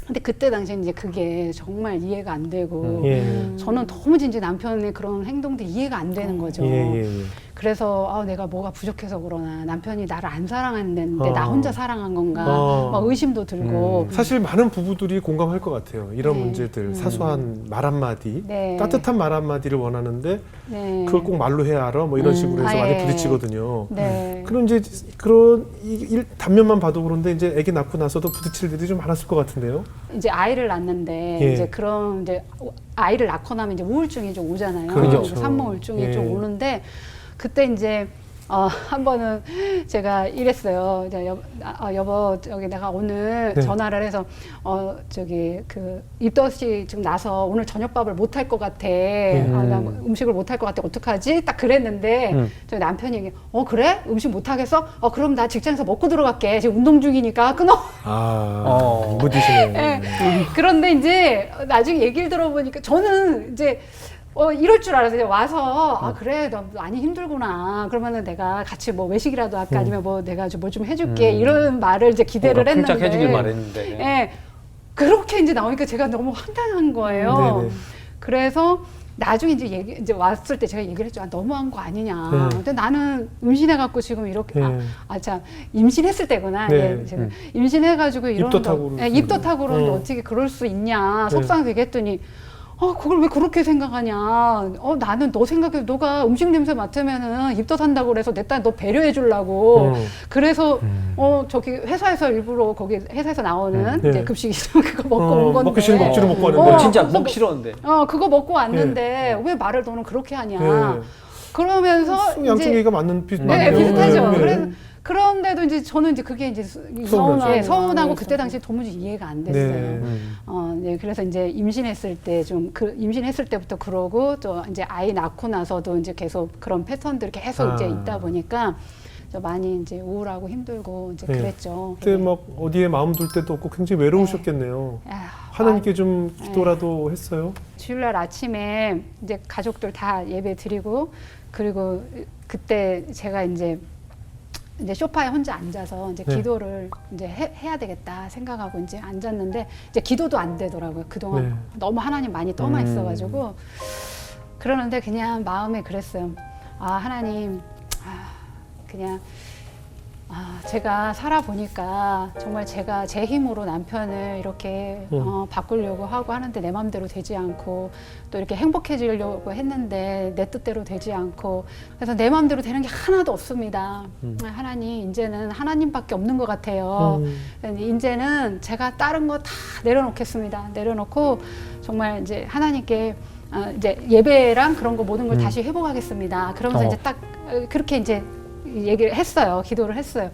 [SPEAKER 4] 근데 그때 당시에 이제 그게 정말 이해가 안 되고
[SPEAKER 1] 예.
[SPEAKER 4] 저는 너무 이제 남편의 그런 행동들이 이해가 안 되는 거죠.
[SPEAKER 1] 예.
[SPEAKER 4] 그래서 내가 뭐가 부족해서 그러나 남편이 나를 안 사랑했는데 나 혼자 사랑한 건가 막 의심도 들고
[SPEAKER 1] 사실 많은 부부들이 공감할 것 같아요. 이런
[SPEAKER 4] 네.
[SPEAKER 1] 문제들, 사소한 말 한마디,
[SPEAKER 4] 네.
[SPEAKER 1] 따뜻한 말 한마디를 원하는데
[SPEAKER 4] 네.
[SPEAKER 1] 그걸 꼭 말로 해야 알아? 뭐 이런 식으로 해서 많이
[SPEAKER 4] 예.
[SPEAKER 1] 부딪히거든요.
[SPEAKER 4] 네.
[SPEAKER 1] 그런 이제 그런 단면만 봐도 그런데 이제 아기 낳고 나서도 부딪힐 일이 좀 많았을 것 같은데요.
[SPEAKER 4] 이제 아이를 낳는데
[SPEAKER 1] 예.
[SPEAKER 4] 이제 그런 이제 아이를 낳고 나면 이제 우울증이 좀 오잖아요.
[SPEAKER 1] 그렇죠.
[SPEAKER 4] 산모 우울증이
[SPEAKER 1] 예.
[SPEAKER 4] 좀 오는데 그때 이제 한 번은 제가 이랬어요. 이제 여보 저기 내가 오늘
[SPEAKER 1] 네.
[SPEAKER 4] 전화를 해서 저기 그 입덧이 지금 나서 오늘 저녁밥을 못 할 것 같아. 나 음식을 못 할 것 같아. 어떡하지? 딱 그랬는데 저희 남편이 얘기해. 그래? 음식 못 하겠어? 그럼 나 직장에서 먹고 들어갈게. 지금 운동 중이니까 끊어.
[SPEAKER 1] 무디시네.
[SPEAKER 4] 네. 그런데 이제 나중에 얘기를 들어보니까 저는 이제 이럴 줄 알았어요. 와서 그래 너 많이 힘들구나. 그러면은 내가 같이 뭐 외식이라도 할까 아니면 뭐 내가 뭐 좀 해줄게 이런 말을 이제 기대를 했는데.
[SPEAKER 3] 쿵짝 해주길 말했는데.
[SPEAKER 4] 예. 그렇게 이제 나오니까 제가 너무 황당한 거예요.
[SPEAKER 1] 네네.
[SPEAKER 4] 그래서 나중에 이제 왔을 때 제가 얘기를 했죠. 너무한 거 아니냐. 근데 나는 임신해갖고 지금 이렇게 참 임신했을 때구나.
[SPEAKER 1] 네.
[SPEAKER 4] 제가 임신해가지고 이런
[SPEAKER 1] 입덧하고
[SPEAKER 4] 입덧하고 그러는데 어떻게 그럴 수 있냐. 속상하게 했더니. 그걸 왜 그렇게 생각하냐. 나는 너 생각해도 너가 음식 냄새 맡으면은 입덧한다고 그래서 내 딸 너 배려해 주려고. 그래서, 저기 회사에서 일부러 거기 회사에서 나오는 이제 급식이 그거 먹고 온 건데.
[SPEAKER 1] 먹기 싫은 억지로 먹고 왔는데.
[SPEAKER 3] 진짜 먹기 싫었는데.
[SPEAKER 4] 그거 먹고 왔는데 왜 말을 너는 그렇게 하냐. 그러면서.
[SPEAKER 1] 양쪽
[SPEAKER 4] 이제
[SPEAKER 1] 얘기가 맞는
[SPEAKER 4] 네, 비슷하죠.
[SPEAKER 1] 네.
[SPEAKER 4] 그런데도 이제 저는 이제 그게 이제 서운하고 그때 당시에 도무지 이해가 안 됐어요. 네, 그래서 이제 임신했을 때 임신했을 때부터 그러고 또 이제 아이 낳고 나서도 이제 계속 그런 패턴들이 계속 이제 있다 보니까 많이 이제 우울하고 힘들고 이제 그랬죠.
[SPEAKER 1] 그때 막 어디에 마음 둘 때도 없고 굉장히 외로우셨겠네요. 하나님께 좀 기도라도 했어요?
[SPEAKER 4] 주일날 아침에 이제 가족들 다 예배 드리고 그리고 그때 제가 이제 소파에 혼자 앉아서 이제 기도를 이제 해야 되겠다 생각하고 이제 앉았는데 이제 기도도 안 되더라고요. 그동안 너무 하나님 많이 떠나 있어가지고 그러는데 그냥 마음에 그랬어요. 하나님, 그냥 제가 살아보니까 정말 제가 제 힘으로 남편을 이렇게 바꾸려고 하고 하는데 내 마음대로 되지 않고 또 이렇게 행복해지려고 했는데 내 뜻대로 되지 않고 그래서 내 마음대로 되는 게 하나도 없습니다. 하나님, 이제는 하나님밖에 없는 것 같아요. 이제는 제가 다른 거 다 내려놓겠습니다. 내려놓고 정말 이제 하나님께 이제 예배랑 그런 거 모든 걸 다시 회복하겠습니다. 그러면서 이제 딱 그렇게 이제 얘기를 했어요. 기도를 했어요.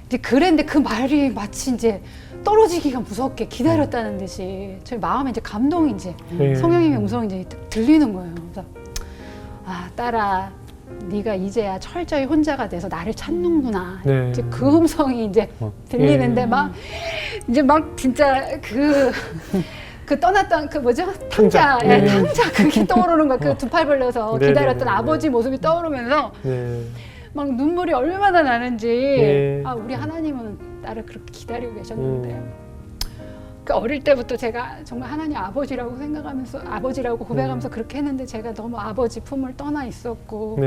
[SPEAKER 4] 이제 그랬는데 그 말이 마치 이제 떨어지기가 무섭게 기다렸다는 듯이 저희 마음에 이제 감동이 이제 성령님의 음성이 이제 들리는 거예요. 그래서 딸아, 네가 이제야 철저히 혼자가 돼서 나를 찾는구나. 이제 그 음성이 이제 들리는데 막 이제 막 진짜 그 떠났던 그 뭐죠? 탕자. 탕자 그게 떠오르는 거야. 그 두 팔 벌려서 기다렸던 아버지 모습이 떠오르면서 막 눈물이 얼마나 나는지 우리 하나님은 나를 그렇게 기다리고 계셨는데 그 어릴 때부터 제가 정말 하나님 아버지라고 생각하면서 아버지라고 고백하면서 그렇게 했는데 제가 너무 아버지 품을 떠나 있었고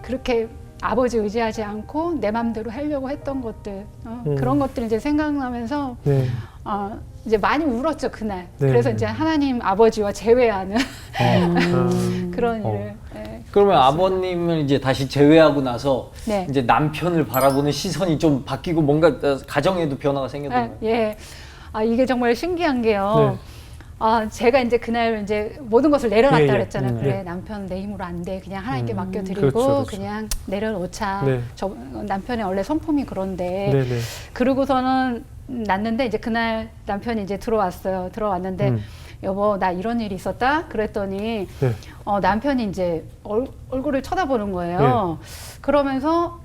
[SPEAKER 4] 그렇게 아버지 의지하지 않고 내 맘대로 하려고 했던 것들 그런 것들 이제 생각나면서 이제 많이 울었죠 그날. 그래서 이제 하나님 아버지와 재회하는 그런 일을.
[SPEAKER 3] 그러면 아버님을 이제 다시 제외하고 나서
[SPEAKER 4] 네.
[SPEAKER 3] 이제 남편을 바라보는 시선이 좀 바뀌고 뭔가 가정에도 변화가 생겼나요?
[SPEAKER 4] 예. 이게 정말 신기한 게요. 제가 이제 그날 이제 모든 것을 내려놨다 그랬잖아요. 그래, 남편 내 힘으로 안 돼. 그냥 하나님께 맡겨드리고
[SPEAKER 1] 그렇죠.
[SPEAKER 4] 그냥 내려놓자. 남편의 원래 성품이 그런데. 그러고서는 났는데 이제 그날 남편이 이제 들어왔어요. 들어왔는데 여보 나 이런 일이 있었다 그랬더니
[SPEAKER 1] 네.
[SPEAKER 4] 남편이 이제 얼굴을 쳐다보는 거예요. 그러면서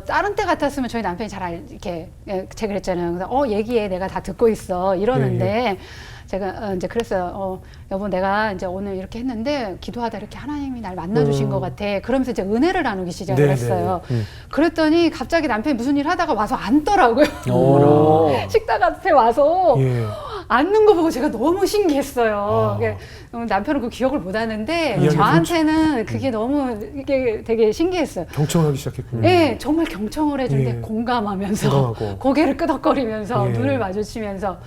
[SPEAKER 4] 다른 때 같았으면 저희 남편이 잘 이렇게 제가 그랬잖아요. 그래서 얘기해 내가 다 듣고 있어 이러는데 제가 이제 그랬어요. 여보 내가 이제 오늘 이렇게 했는데 기도하다 이렇게 하나님이 날 만나주신 것 같아. 그러면서 이제 은혜를 나누기 시작을
[SPEAKER 1] 네,
[SPEAKER 4] 했어요.
[SPEAKER 1] 네.
[SPEAKER 4] 그랬더니 갑자기 남편이 무슨 일 하다가 와서 앉더라고요.
[SPEAKER 3] 오.
[SPEAKER 4] 식탁 앞에 와서
[SPEAKER 1] 예.
[SPEAKER 4] 앉는 거 보고 제가 너무 신기했어요.
[SPEAKER 1] 아.
[SPEAKER 4] 이게 남편은 그 기억을 못 하는데
[SPEAKER 1] 이야기
[SPEAKER 4] 저한테는 그게 너무 이게 되게 신기했어요.
[SPEAKER 1] 경청하기 시작했군요.
[SPEAKER 4] 네, 정말 경청을 해주는데
[SPEAKER 1] 예.
[SPEAKER 4] 공감하면서
[SPEAKER 1] 공감하고.
[SPEAKER 4] 고개를 끄덕거리면서
[SPEAKER 1] 예.
[SPEAKER 4] 눈을 마주치면서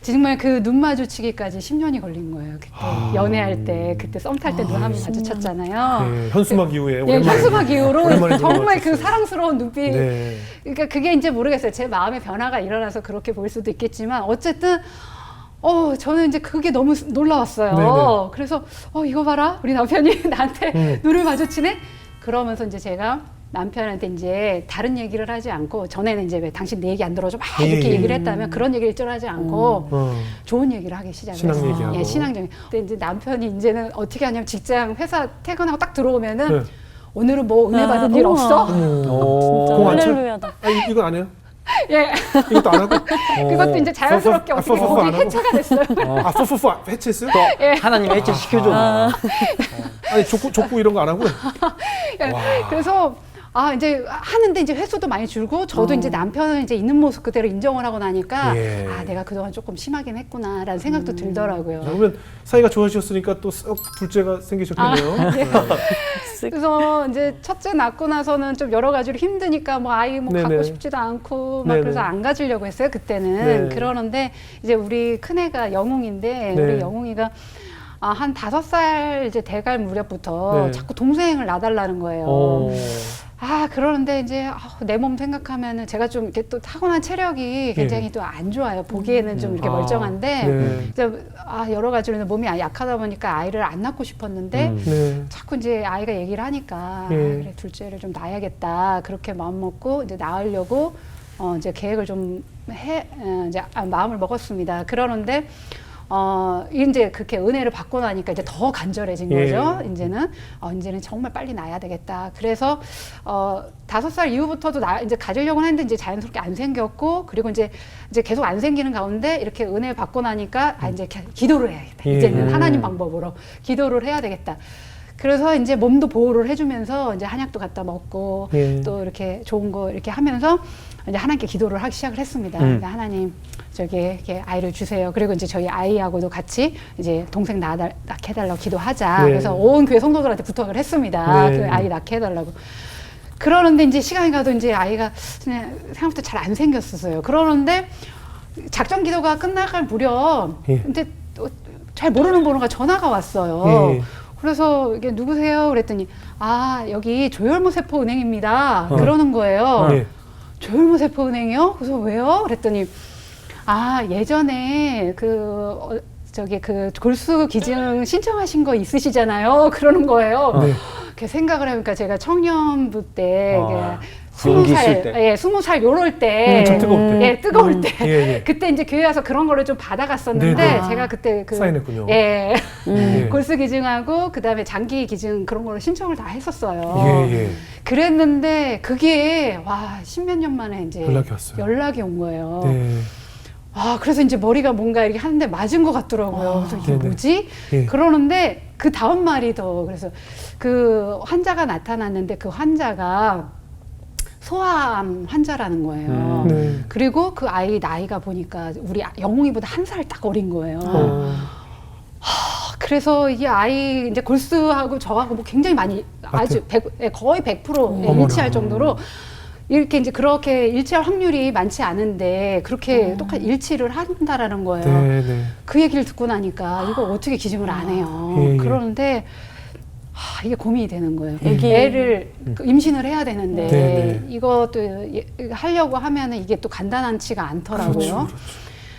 [SPEAKER 4] 정말 그 눈 마주치기까지 10년이 걸린 거예요. 그때 연애할 때 그때 썸 탈 때 눈 한번 마주쳤잖아요.
[SPEAKER 1] 예, 현수막 이후에
[SPEAKER 4] 예,
[SPEAKER 1] 오랜만에
[SPEAKER 4] 현수막 이후로
[SPEAKER 1] 오랜만에
[SPEAKER 4] 정말 그
[SPEAKER 1] 눈을
[SPEAKER 4] 사랑스러운 눈빛.
[SPEAKER 1] 네.
[SPEAKER 4] 그러니까 그게 이제 모르겠어요. 제 마음의 변화가 일어나서 그렇게 보일 수도 있겠지만 어쨌든 저는 이제 그게 너무 놀라웠어요.
[SPEAKER 1] 네네.
[SPEAKER 4] 그래서 이거 봐라 우리 남편이 나한테 눈을 마주치네. 그러면서 이제 제가 남편한테 이제 다른 얘기를 하지 않고 전에는 이제 왜 당신 내 얘기 안 들어줘 막 이렇게
[SPEAKER 1] 예.
[SPEAKER 4] 얘기를 했다면 그런 얘기를 좀 하지 않고 좋은 얘기를 하기 시작을
[SPEAKER 1] 신앙
[SPEAKER 4] 했어요.
[SPEAKER 1] 얘기하고.
[SPEAKER 4] 예, 신앙적인. 근데 이제 남편이 이제는 어떻게 하냐면 직장 회사 퇴근하고 딱 들어오면은
[SPEAKER 1] 네.
[SPEAKER 4] 오늘은 뭐 은혜 받은 일
[SPEAKER 2] 어머.
[SPEAKER 4] 없어?
[SPEAKER 3] 오.
[SPEAKER 2] 진짜
[SPEAKER 1] 공 안 쳐?
[SPEAKER 2] 할렐루야다.
[SPEAKER 1] 이거 안 해요?
[SPEAKER 4] 예.
[SPEAKER 1] 이것도 안 하고?
[SPEAKER 4] 그것도 이제 자연스럽게 어떻게
[SPEAKER 1] 안
[SPEAKER 4] 거기
[SPEAKER 1] 하고?
[SPEAKER 4] 해체가 됐어요.
[SPEAKER 1] 푸푸 해체했어요?
[SPEAKER 3] 하나님 해체 시켜줘.
[SPEAKER 1] 아니 족구 이런 거 안 하고?
[SPEAKER 4] 그래서 이제 하는데 이제 횟수도 많이 줄고 저도 이제 남편은 이제 있는 모습 그대로 인정을 하고 나니까
[SPEAKER 1] 예.
[SPEAKER 4] 내가 그동안 조금 심하긴 했구나라는 생각도 들더라고요.
[SPEAKER 1] 그러면 사이가 좋아지셨으니까 또 썩 둘째가 생기셨겠네요.
[SPEAKER 4] 그래서 이제 첫째 낳고 나서는 좀 여러 가지로 힘드니까 뭐 아이 뭐
[SPEAKER 1] 네네.
[SPEAKER 4] 갖고 싶지도 않고 막
[SPEAKER 1] 네네.
[SPEAKER 4] 그래서 안 가지려고 했어요 그때는.
[SPEAKER 1] 네.
[SPEAKER 4] 그러는데 이제 우리 큰애가 영웅인데
[SPEAKER 1] 네.
[SPEAKER 4] 우리 영웅이가 한 5살 이제 돼갈 무렵부터
[SPEAKER 1] 네.
[SPEAKER 4] 자꾸 동생을 놔달라는 거예요.
[SPEAKER 1] 오.
[SPEAKER 4] 그러는데 이제 내 몸 생각하면은 제가 좀 이렇게 또 타고난 체력이 굉장히 또 안 좋아요. 보기에는 좀 이렇게 멀쩡한데
[SPEAKER 1] 네.
[SPEAKER 4] 이제 여러 가지로 몸이 약하다 보니까 아이를 안 낳고 싶었는데
[SPEAKER 1] 네.
[SPEAKER 4] 자꾸 이제 아이가 얘기를 하니까
[SPEAKER 1] 예.
[SPEAKER 4] 그래 둘째를 좀 낳아야겠다 그렇게 마음 먹고 이제 낳으려고 이제 계획을 좀 이제 마음을 먹었습니다. 그러는데 이제 그렇게 은혜를 받고 나니까 이제 더 간절해진
[SPEAKER 1] 예.
[SPEAKER 4] 거죠. 이제는 정말 빨리 낳아야 되겠다. 그래서 5살 이후부터도 이제 가지려고 했는데 이제 자연스럽게 안 생겼고 그리고 이제 계속 안 생기는 가운데 이렇게 은혜 받고 나니까 이제 기도를 해야겠다.
[SPEAKER 1] 예.
[SPEAKER 4] 이제는 하나님 방법으로 기도를 해야 되겠다. 그래서 이제 몸도 보호를 해주면서 이제 한약도 갖다 먹고
[SPEAKER 1] 예.
[SPEAKER 4] 또 이렇게 좋은 거 이렇게 하면서 이제 하나님께 기도를 하기 시작을 했습니다. 그러니까 하나님 저기 이렇게 아이를 주세요. 그리고 이제 저희 아이하고도 같이 이제 동생 낳게 해달라고 기도하자.
[SPEAKER 1] 네.
[SPEAKER 4] 그래서 온 교회 성도들한테 부탁을 했습니다.
[SPEAKER 1] 네.
[SPEAKER 4] 그 아이 낳게 해달라고. 그러는데 이제 시간이 가도 이제 아이가 그냥 생각보다 잘 안 생겼었어요. 그러는데 작전 기도가 끝나갈 무렵
[SPEAKER 1] 예.
[SPEAKER 4] 근데 또 잘 모르는 번호가 전화가 왔어요.
[SPEAKER 1] 예.
[SPEAKER 4] 그래서 이게 누구세요? 그랬더니 여기 조혈모 세포 은행입니다. 그러는 거예요.
[SPEAKER 1] 예.
[SPEAKER 4] 조혈모 세포 은행이요? 그래서 왜요? 그랬더니 예전에 저기 골수 기증 신청하신 거 있으시잖아요. 그러는 거예요.
[SPEAKER 1] 네.
[SPEAKER 4] 그 생각을 해보니까 제가 청년부 때
[SPEAKER 3] 용기 있을 때.
[SPEAKER 4] 20살 요럴 때
[SPEAKER 1] 좀 뜨거울 때.
[SPEAKER 4] 뜨거울 때
[SPEAKER 1] 예.
[SPEAKER 4] 그때 이제 교회 와서 그런 거를 좀 받아갔었는데
[SPEAKER 1] 네네.
[SPEAKER 4] 제가 그때
[SPEAKER 1] 사인했군요.
[SPEAKER 4] 예.
[SPEAKER 1] 예.
[SPEAKER 4] 골수 기증하고 그다음에 장기 기증 그런 거를 신청을 다 했었어요.
[SPEAKER 1] 예.
[SPEAKER 4] 그랬는데 그게 10몇 년 만에 이제
[SPEAKER 1] 연락이 왔어요.
[SPEAKER 4] 연락이 온 거예요.
[SPEAKER 1] 네.
[SPEAKER 4] 그래서 이제 머리가 뭔가 이렇게 하는데 맞은 것 같더라고요. 그래서 이게
[SPEAKER 1] 네네.
[SPEAKER 4] 뭐지?
[SPEAKER 1] 예.
[SPEAKER 4] 그러는데 그 다음 말이 그래서 그 환자가 나타났는데 그 환자가 소아암 환자라는 거예요.
[SPEAKER 1] 네.
[SPEAKER 4] 그리고 그 아이 나이가 보니까 우리 영웅이보다 1살 딱 어린 거예요. 그래서 이 아이 이제 골수하고 저하고 뭐 굉장히 많이 아주 거의 100% 일치할 정도로 이렇게 이제 그렇게 일치할 확률이 많지 않은데 그렇게 똑같이 일치를 한다라는 거예요.
[SPEAKER 1] 네.
[SPEAKER 4] 그 얘기를 듣고 나니까 이거 어떻게 기증을 안 해요.
[SPEAKER 1] 예.
[SPEAKER 4] 그러는데 이게 고민이 되는 거예요.
[SPEAKER 2] 애기.
[SPEAKER 4] 애를 임신을 해야 되는데
[SPEAKER 1] 네네.
[SPEAKER 4] 이것도 하려고 하면은 이게 또 간단하지가 않더라고요.
[SPEAKER 1] 그렇죠.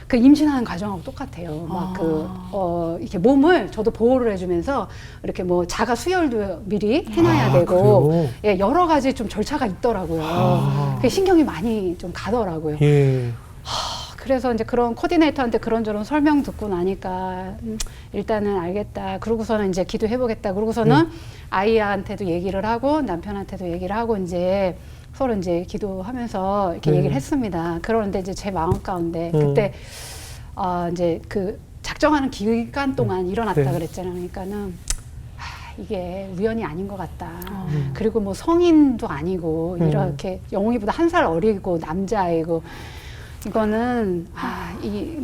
[SPEAKER 4] 그 임신하는 과정하고 똑같아요. 이렇게 몸을 저도 보호를 해주면서 이렇게 뭐 자가 수혈도 미리 해놔야 되고,
[SPEAKER 1] 그래요?
[SPEAKER 4] 여러 가지 좀 절차가 있더라고요. 그게 신경이 많이 좀 가더라고요.
[SPEAKER 1] 예.
[SPEAKER 4] 그래서 이제 그런 코디네이터한테 그런저런 설명 듣고 나니까 일단은 알겠다. 그러고서는 이제 기도해보겠다. 그러고서는 아이한테도 얘기를 하고 남편한테도 얘기를 하고 이제 서로 이제 기도하면서 이렇게 얘기를 했습니다. 그러는데 이제 제 마음 가운데 그때 이제 그 작정하는 기간 동안 일어났다 그랬잖아요. 그러니까는 이게 우연이 아닌 것 같다. 그리고 뭐 성인도 아니고 이렇게 영웅이보다 1살 어리고 남자아이고 이거는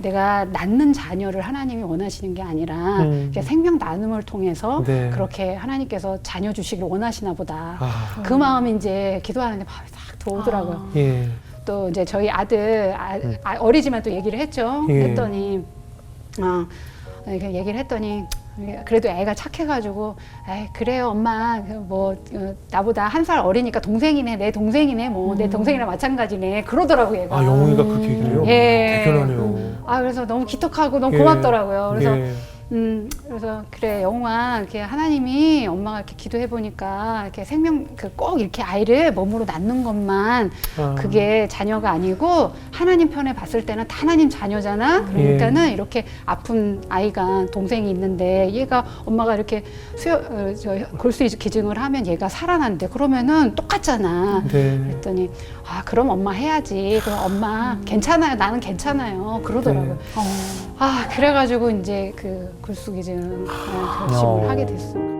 [SPEAKER 4] 내가 낳는 자녀를 하나님이 원하시는 게 아니라 생명 나눔을 통해서
[SPEAKER 1] 네.
[SPEAKER 4] 그렇게 하나님께서 자녀 주시길 원하시나 보다. 그 마음이 이제 기도하는데 마음이 딱 들어오더라고요.
[SPEAKER 1] 예.
[SPEAKER 4] 또 이제 저희 아들 어리지만 또 얘기를 했죠.
[SPEAKER 1] 예.
[SPEAKER 4] 했더니 이렇게 얘기를 했더니 그래도 애가 착해가지고 에이 그래요 엄마 뭐 나보다 1살 어리니까 동생이네 내 동생이네 뭐 내 동생이랑 마찬가지네 그러더라고 얘가.
[SPEAKER 1] 아, 영웅이가 그렇게 얘기를 해요?
[SPEAKER 4] 예.
[SPEAKER 1] 대견하네요.
[SPEAKER 4] 그래서 너무 기특하고 너무
[SPEAKER 1] 예.
[SPEAKER 4] 고맙더라고요. 그래서
[SPEAKER 1] 예.
[SPEAKER 4] 그래서 그래 영웅아 이렇게 하나님이 엄마가 이렇게 기도해 보니까 이렇게 생명 꼭 이렇게 아이를 몸으로 낳는 것만 그게 자녀가 아니고 하나님 편에 봤을 때는 다 하나님 자녀잖아. 그러니까는 이렇게 아픈 아이가 동생이 있는데 얘가 엄마가 이렇게 골수 기증을 하면 얘가 살아난대. 그러면은 똑같잖아.
[SPEAKER 1] 네.
[SPEAKER 4] 그랬더니 그럼 엄마 해야지. 그럼 엄마 괜찮아요. 나는 괜찮아요. 그러더라고요. 그래가지고 이제 그 골수기증 결심을 하게 됐어요.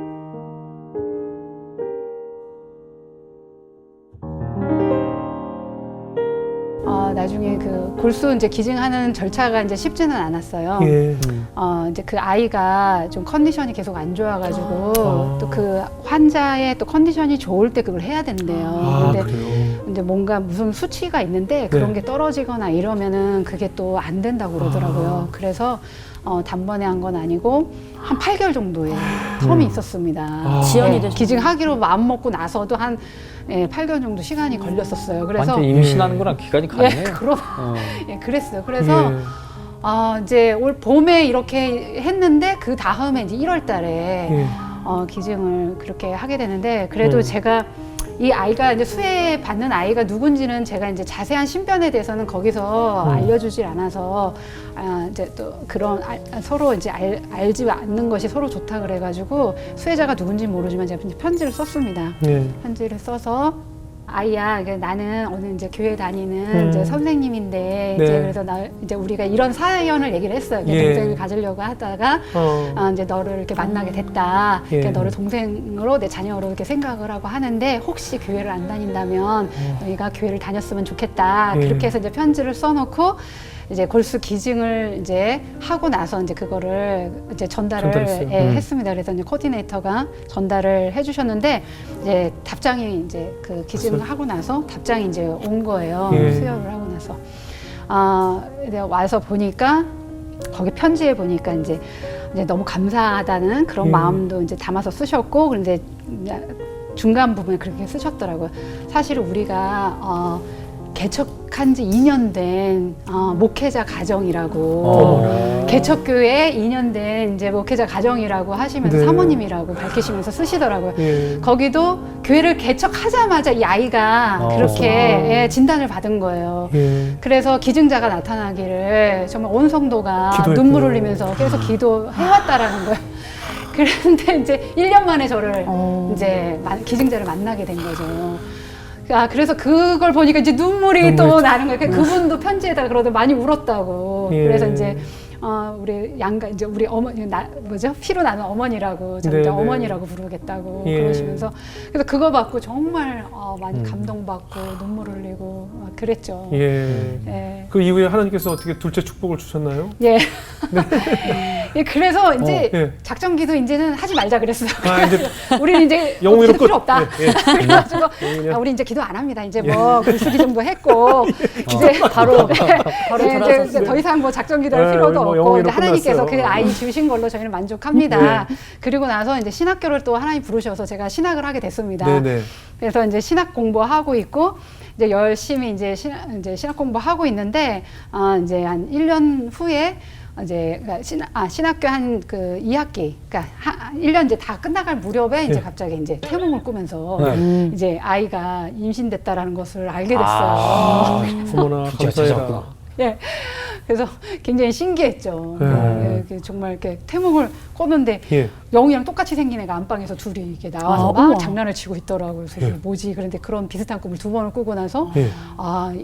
[SPEAKER 4] 나중에 그 골수 이제 기증하는 절차가 이제 쉽지는 않았어요.
[SPEAKER 1] 예.
[SPEAKER 4] 이제 그 아이가 좀 컨디션이 계속 안 좋아가지고 또 그 환자의 또 컨디션이 좋을 때 그걸 해야 된대요. 근데
[SPEAKER 1] 그래요?
[SPEAKER 4] 이제 뭔가 무슨 수치가 있는데 그런 게 떨어지거나 이러면은 그게 또 안 된다고 그러더라고요. 그래서 단번에 한 건 아니고 한 8개월 정도의 텀이 있었습니다.
[SPEAKER 2] 지연이 되셨
[SPEAKER 4] 기증하기로 마음 먹고 나서도 한 8개월 정도 시간이 걸렸었어요. 그래서
[SPEAKER 3] 완전 임신하는 거랑 기간이 같네요.
[SPEAKER 4] 그랬어요. 그래서 이제 올 봄에 이렇게 했는데 그 다음에 이제 1월 달에 기증을 그렇게 하게 되는데 그래도 제가 이 아이가 이제 수혜 받는 아이가 누군지는 제가 이제 자세한 신변에 대해서는 거기서 알려주질 않아서 이제 또 그런 서로 이제 알지 않는 것이 서로 좋다 그래가지고 수혜자가 누군지 모르지만 제가 이제 편지를 썼습니다. 편지를 써서 아이야, 나는 어느 이제 교회 다니는 이제 선생님인데 이제 그래서 이제 우리가 이런 사연을 얘기를 했어요. 동생을 가지려고 하다가 이제 너를 이렇게 만나게 됐다. 그러니까 너를 동생으로 내 자녀로 이렇게 생각을 하고 하는데 혹시 교회를 안 다닌다면 너희가 교회를 다녔으면 좋겠다. 그렇게 해서 이제 편지를 써놓고 이제 골수 기증을 이제 하고 나서 이제 그거를 이제 전달을 했습니다. 그래서 이제 코디네이터가 전달을 해주셨는데 이제 답장이 이제 그 기증을 하고 나서 답장이 이제 온 거예요. 수혈을 하고 나서 이제 와서 보니까 거기 편지에 보니까 이제 너무 감사하다는 그런 마음도 이제 담아서 쓰셨고 그런데 중간 부분에 그렇게 쓰셨더라고요. 사실 우리가 개척한 지 2년 된 목회자 가정이라고 개척교회 2년 된 이제 목회자 가정이라고 하시면서 사모님이라고 밝히시면서 쓰시더라고요. 거기도 교회를 개척하자마자 이 아이가 그렇게 진단을 받은 거예요. 그래서 기증자가 나타나기를 정말 온 성도가 눈물 흘리면서 계속 기도해왔다라는 거예요. 그런데 이제 1년 만에 저를 이제 기증자를 만나게 된 거죠. 그래서 그걸 보니까 이제 눈물이 또 나는 거예요. 그분도 편지에다가 그러더 많이 울었다고. 그래서 이제 우리 이제 우리 어머니 피로 나는 어머니라고 제가 이제 어머니라고 부르겠다고 그러시면서 그래서 그거 받고 정말 많이 감동받고 눈물 흘리고 그랬죠.
[SPEAKER 1] 그 이후에 하나님께서 어떻게 둘째 축복을 주셨나요?
[SPEAKER 4] 그래서 이제 작정기도 이제는 하지 말자 그랬어요.
[SPEAKER 1] 이제
[SPEAKER 4] 우리는 이제
[SPEAKER 1] 영웅이로
[SPEAKER 4] 기도 필요 없다. 그래가지고 우리 이제 기도 안 합니다. 이제 뭐 글쓰기 정도 했고 이제 바로 이제 더 이상 뭐 작정기도 할 필요도 없고 이제 하나님께서 그 아이 주신 걸로 저희는 만족합니다. 그리고 나서 이제 신학교를 또 하나님 부르셔서 제가 신학을 하게 됐습니다. 그래서 이제 신학 공부하고 있고 이제 열심히 이제 신학 공부하고 있는데 이제 한 1년 후에 이제 신학교 한 그 2학기, 그러니까 1년 이제 다 끝나갈 무렵에 이제 갑자기 이제 태몽을 꾸면서 이제 아이가 임신됐다라는 것을 알게 됐어요.
[SPEAKER 1] 어머나 감사해라.
[SPEAKER 4] 그래서 굉장히 신기했죠.
[SPEAKER 1] 네.
[SPEAKER 4] 정말 이렇게 태몽을 꿨는데
[SPEAKER 1] 예.
[SPEAKER 4] 영웅이랑 똑같이 생긴 애가 안방에서 둘이 이렇게 나와서 막
[SPEAKER 2] 우와.
[SPEAKER 4] 장난을 치고 있더라고요. 그래서 이게 뭐지? 그런데 그런 비슷한 꿈을 2번을 꾸고 나서
[SPEAKER 1] 예.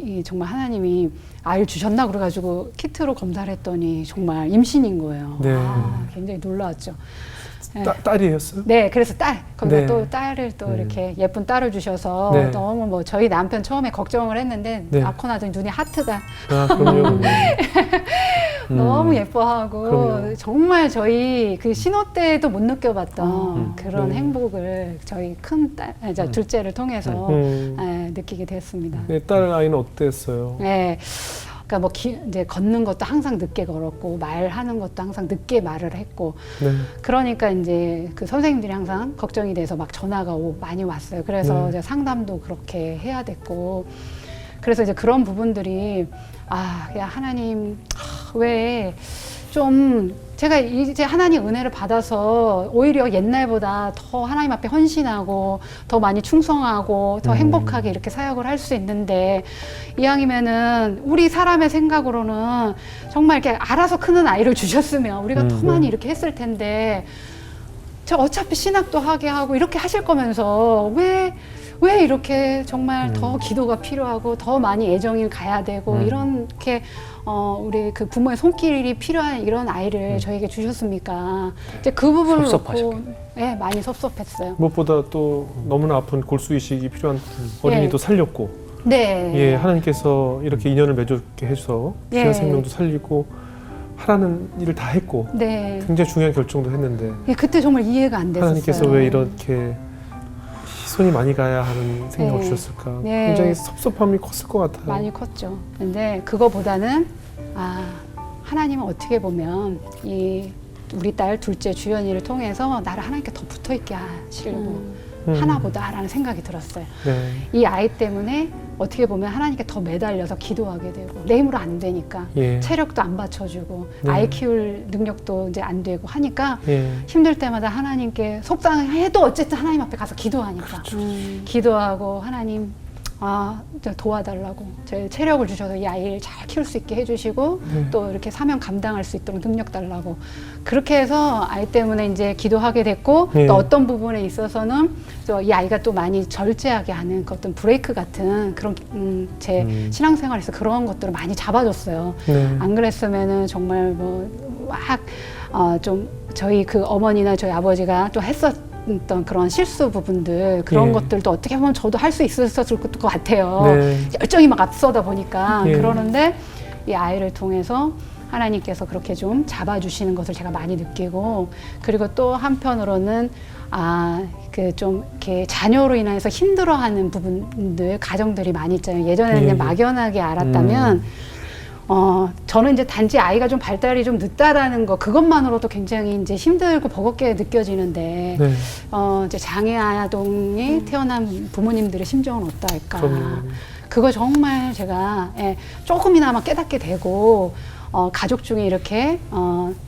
[SPEAKER 4] 이 정말 하나님이 아이를 주셨나 그래가지고 키트로 검사를 했더니 정말 임신인 거예요.
[SPEAKER 1] 네.
[SPEAKER 4] 굉장히 놀라웠죠. 네.
[SPEAKER 1] 딸이었어요?
[SPEAKER 4] 네, 그래서 거기다
[SPEAKER 1] 네.
[SPEAKER 4] 또 딸을 또 이렇게 예쁜 딸을 주셔서
[SPEAKER 1] 네.
[SPEAKER 4] 너무 뭐 저희 남편 처음에 걱정을 했는데
[SPEAKER 1] 네.
[SPEAKER 4] 낳고 나더니 눈이 하트가
[SPEAKER 1] 아, 그럼요.
[SPEAKER 4] 너무 예뻐하고
[SPEAKER 1] 그럼요.
[SPEAKER 4] 정말 저희 그 신호 때도 못 느껴봤던 그런
[SPEAKER 1] 네.
[SPEAKER 4] 행복을 저희 큰 딸, 둘째를 통해서 느끼게 됐습니다.
[SPEAKER 1] 네, 딸 아이는 어땠어요?
[SPEAKER 4] 네. 그러니까 뭐 이제 걷는 것도 항상 늦게 걸었고 말하는 것도 항상 늦게 말을 했고
[SPEAKER 1] 네.
[SPEAKER 4] 그러니까 이제 그 선생님들이 항상 걱정이 돼서 막 전화가 많이 왔어요. 그래서
[SPEAKER 1] 네.
[SPEAKER 4] 이제 상담도 그렇게 해야 됐고 그래서 이제 그런 부분들이 그냥 하나님 왜 좀 제가 이제 하나님 은혜를 받아서 오히려 옛날보다 더 하나님 앞에 헌신하고 더 많이 충성하고 더 행복하게 이렇게 사역을 할 수 있는데 이왕이면은 우리 사람의 생각으로는 정말 이렇게 알아서 크는 아이를 주셨으면 우리가 더 많이 이렇게 했을 텐데 저 어차피 신학도 하게 하고 이렇게 하실 거면서 왜 이렇게 정말 더 기도가 필요하고 더 많이 애정이 가야 되고 이렇게 우리 그 부모의 손길이 필요한 이런 아이를 저에게 주셨습니까? 이제 그 부분을 놓고
[SPEAKER 3] 섭섭하셨겠네.
[SPEAKER 4] 네, 많이 섭섭했어요.
[SPEAKER 1] 무엇보다 또 너무나 아픈 골수이식이 필요한 어린이도 살렸고
[SPEAKER 4] 네.
[SPEAKER 1] 예, 하나님께서 이렇게 인연을 맺게 해서 귀한
[SPEAKER 4] 예.
[SPEAKER 1] 생명도 살리고 하라는 일을 다 했고
[SPEAKER 4] 네.
[SPEAKER 1] 굉장히 중요한 결정도 했는데
[SPEAKER 4] 예, 그때 정말 이해가 안 됐었어요.
[SPEAKER 1] 하나님께서 왜 이렇게 손이 많이 가야 하는 생명을
[SPEAKER 4] 네.
[SPEAKER 1] 주셨을까?
[SPEAKER 4] 네.
[SPEAKER 1] 굉장히 섭섭함이 컸을 것 같아요.
[SPEAKER 4] 많이 컸죠. 근데 그거보다는 하나님은 어떻게 보면 이 우리 딸 둘째 주연이를 통해서 나를 하나님께 더 붙어 있게 하시려고 하나보다라는 생각이 들었어요.
[SPEAKER 1] 네.
[SPEAKER 4] 이 아이 때문에 어떻게 보면 하나님께 더 매달려서 기도하게 되고 내 힘으로 안 되니까
[SPEAKER 1] 예.
[SPEAKER 4] 체력도 안 받쳐주고
[SPEAKER 1] 네.
[SPEAKER 4] 아이 키울 능력도 이제 안 되고 하니까
[SPEAKER 1] 예.
[SPEAKER 4] 힘들 때마다 하나님께 속상해도 어쨌든 하나님 앞에 가서 기도하니까 기도하고 하나님 도와달라고 제 체력을 주셔서 이 아이를 잘 키울 수 있게 해주시고 또 이렇게 사명 감당할 수 있도록 능력 달라고 그렇게 해서 아이 때문에 이제 기도하게 됐고
[SPEAKER 1] 예.
[SPEAKER 4] 또 어떤 부분에 있어서는 또 이 아이가 또 많이 절제하게 하는 그 어떤 브레이크 같은 그런 제 신앙생활에서 그런 것들을 많이 잡아줬어요.
[SPEAKER 1] 네.
[SPEAKER 4] 안 그랬으면은 정말 좀 저희 그 어머니나 저희 아버지가 또 했었던 그런 실수 부분들 그런
[SPEAKER 1] 예.
[SPEAKER 4] 것들도 어떻게 보면 저도 할 수 있었을 것 같아요.
[SPEAKER 1] 네.
[SPEAKER 4] 열정이 막 앞서다 보니까
[SPEAKER 1] 예.
[SPEAKER 4] 그러는데 이 아이를 통해서 하나님께서 그렇게 좀 잡아주시는 것을 제가 많이 느끼고 그리고 또 한편으로는 좀 이렇게 자녀로 인해서 힘들어하는 부분들 가정들이 많이 있잖아요. 예전에는
[SPEAKER 1] 예.
[SPEAKER 4] 그냥 막연하게 알았다면 저는 이제 단지 아이가 좀 발달이 좀 늦다라는 거 그것만으로도 굉장히 이제 힘들고 버겁게 느껴지는데
[SPEAKER 1] 네.
[SPEAKER 4] 이제 장애 아동이 태어난 부모님들의 심정은 어떠할까?
[SPEAKER 1] 그럼요.
[SPEAKER 4] 그거 정말 제가 조금이나마 깨닫게 되고 가족 중에 이렇게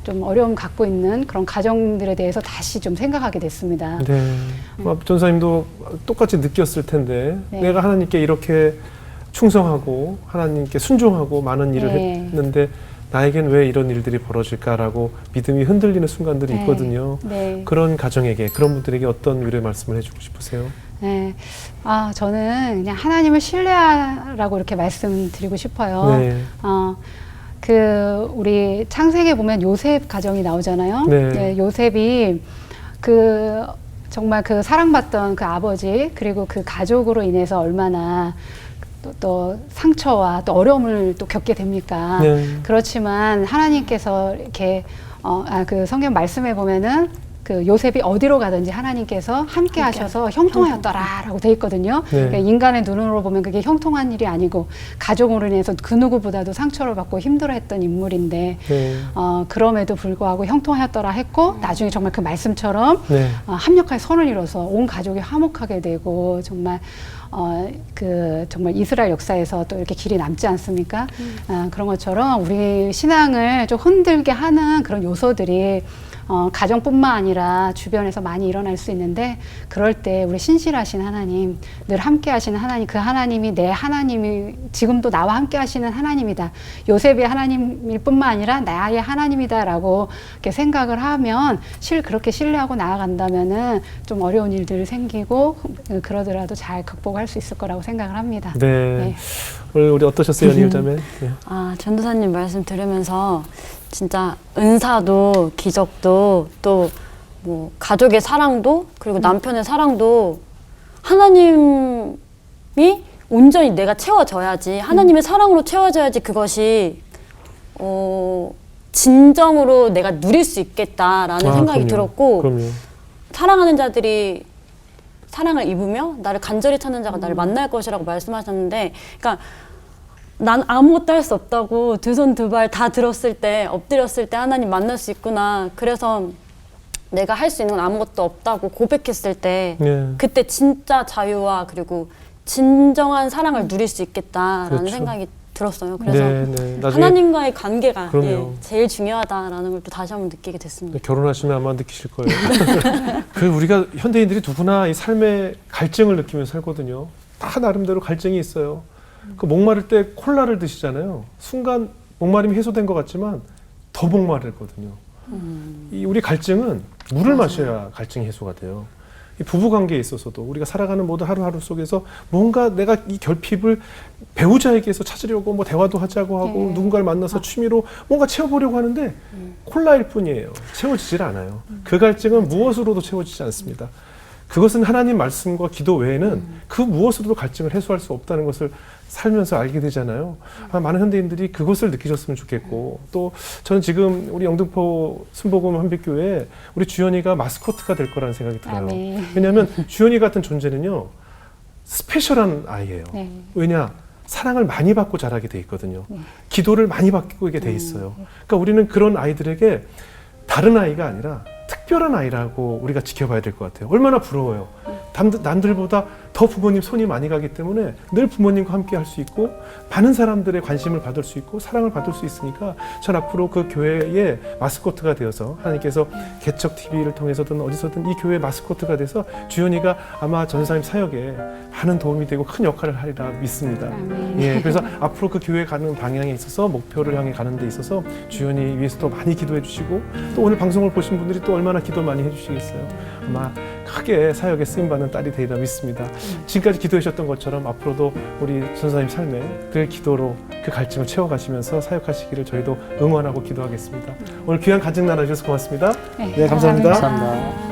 [SPEAKER 4] 좀 어려움 갖고 있는 그런 가정들에 대해서 다시 좀 생각하게 됐습니다.
[SPEAKER 1] 네. 전사님도 똑같이 느꼈을 텐데
[SPEAKER 4] 네.
[SPEAKER 1] 내가 하나님께 이렇게 충성하고 하나님께 순종하고 많은 일을
[SPEAKER 4] 네.
[SPEAKER 1] 했는데 나에겐 왜 이런 일들이 벌어질까라고 믿음이 흔들리는 순간들이
[SPEAKER 4] 네.
[SPEAKER 1] 있거든요.
[SPEAKER 4] 네.
[SPEAKER 1] 그런 가정에게 그런 분들에게 어떤 위로의 말씀을 해주고 싶으세요?
[SPEAKER 4] 네. 저는 그냥 하나님을 신뢰하라고 이렇게 말씀드리고 싶어요.
[SPEAKER 1] 네.
[SPEAKER 4] 우리 창세기에 보면 요셉 가정이 나오잖아요.
[SPEAKER 1] 네.
[SPEAKER 4] 요셉이 정말 그 사랑받던 그 아버지 그리고 그 가족으로 인해서 얼마나 또 상처와 또 어려움을 또 겪게 됩니까?
[SPEAKER 1] 네.
[SPEAKER 4] 그렇지만 하나님께서 이렇게 그 성경 말씀에 보면은 그 요셉이 어디로 가든지 하나님께서 함께 하셔서 형통하였더라라고 돼 있거든요.
[SPEAKER 1] 네.
[SPEAKER 4] 그러니까 인간의 눈으로 보면 그게 형통한 일이 아니고 가족으로 인해서 그 누구보다도 상처를 받고 힘들어했던 인물인데
[SPEAKER 1] 네.
[SPEAKER 4] 그럼에도 불구하고 형통하였더라 했고 나중에 정말 그 말씀처럼
[SPEAKER 1] 네.
[SPEAKER 4] 합력할 선을 이뤄서 온 가족이 화목하게 되고 정말 그 정말 이스라엘 역사에서 또 이렇게 길이 남지 않습니까? 그런 것처럼 우리 신앙을 좀 흔들게 하는 그런 요소들이 가정뿐만 아니라 주변에서 많이 일어날 수 있는데, 그럴 때 우리 신실하신 하나님, 늘 함께 하시는 하나님, 그 하나님이 내 하나님이 지금도 나와 함께 하시는 하나님이다. 요셉의 하나님일 뿐만 아니라 나의 하나님이다라고 이렇게 생각을 하면 그렇게 신뢰하고 나아간다면은 좀 어려운 일들이 생기고 그러더라도 잘 극복할 수 있을 거라고 생각을 합니다.
[SPEAKER 1] 네.
[SPEAKER 4] 네.
[SPEAKER 1] 오늘 우리 어떠셨어요, 연희자매? 네.
[SPEAKER 2] 전도사님 말씀 들으면서 진짜 은사도 기적도 또 뭐 가족의 사랑도 그리고 남편의 사랑도 하나님이 온전히 내가 채워져야지, 하나님의 사랑으로 채워져야지 그것이 진정으로 내가 누릴 수 있겠다라는 생각이
[SPEAKER 1] 그럼요.
[SPEAKER 2] 들었고,
[SPEAKER 1] 그럼요.
[SPEAKER 2] 사랑하는 자들이 사랑을 입으며 나를 간절히 찾는 자가 나를 만날 것이라고 말씀하셨는데, 그러니까 난 아무것도 할 수 없다고 두 손 두 발 다 들었을 때, 엎드렸을 때 하나님 만날 수 있구나. 그래서 내가 할 수 있는 건 아무것도 없다고 고백했을 때
[SPEAKER 1] 네.
[SPEAKER 2] 그때 진짜 자유와 그리고 진정한 사랑을 누릴 수 있겠다라는
[SPEAKER 1] 그렇죠.
[SPEAKER 2] 생각이 들었어요. 그래서
[SPEAKER 1] 나중에
[SPEAKER 2] 하나님과의 관계가
[SPEAKER 1] 그럼요.
[SPEAKER 2] 제일 중요하다라는 걸 또 다시 한번 느끼게 됐습니다.
[SPEAKER 1] 결혼하시면 아마 느끼실 거예요. 그 우리가 현대인들이 누구나 이 삶의 갈증을 느끼면서 살거든요. 다 나름대로 갈증이 있어요. 그 목마를 때 콜라를 드시잖아요. 순간 목마름이 해소된 것 같지만 더 목마르거든요. 이 우리 갈증은 물을 마셔야 갈증이 해소가 돼요. 이 부부 관계에 있어서도 우리가 살아가는 모든 하루하루 속에서 뭔가 내가 이 결핍을 배우자에게서 찾으려고 뭐 대화도 하자고 하고 누군가를 만나서 취미로 뭔가 채워보려고 하는데 콜라일 뿐이에요. 채워지질 않아요. 그 갈증은 무엇으로도 채워지지 않습니다. 그것은 하나님 말씀과 기도 외에는 그 무엇으로도 갈증을 해소할 수 없다는 것을 살면서 알게 되잖아요. 많은 현대인들이 그것을 느끼셨으면 좋겠고, 또 저는 지금 우리 영등포 순복음 한빛교회에 우리 주연이가 마스코트가 될 거라는 생각이 들어요.
[SPEAKER 4] 아멘.
[SPEAKER 1] 왜냐하면 주연이 같은 존재는요, 스페셜한 아이예요.
[SPEAKER 4] 네.
[SPEAKER 1] 왜냐? 사랑을 많이 받고 자라게 돼 있거든요. 기도를 많이 받고 돼 있어요. 그러니까 우리는 그런 아이들에게 다른 아이가 아니라 특별한 아이라고 우리가 지켜봐야 될 것 같아요. 얼마나 부러워요. 남들보다 더 부모님 손이 많이 가기 때문에 늘 부모님과 함께 할 수 있고 많은 사람들의 관심을 받을 수 있고 사랑을 받을 수 있으니까 전 앞으로 그 교회의 마스코트가 되어서 하나님께서 개척 TV를 통해서든 어디서든 이 교회의 마스코트가 돼서 주연이가 아마 전사님 사역에 많은 도움이 되고 큰 역할을 하리라 믿습니다. 예, 그래서 앞으로 그 교회 가는 방향에 있어서 목표를 향해 가는 데 있어서 주연이 위해서 더 많이 기도해 주시고, 또 오늘 방송을 보신 분들이 또 얼마나 기도 많이 해주시겠어요. 아마 크게 사역에 쓰임받는 딸이 되리라 믿습니다. 지금까지 기도해 주셨던 것처럼 앞으로도 우리 전사님 삶에 그 기도로 그 갈증을 채워가시면서 사역하시기를 저희도 응원하고 기도하겠습니다. 오늘 귀한 간증 나눠주셔서 고맙습니다. 네, 감사합니다.
[SPEAKER 3] 감사합니다.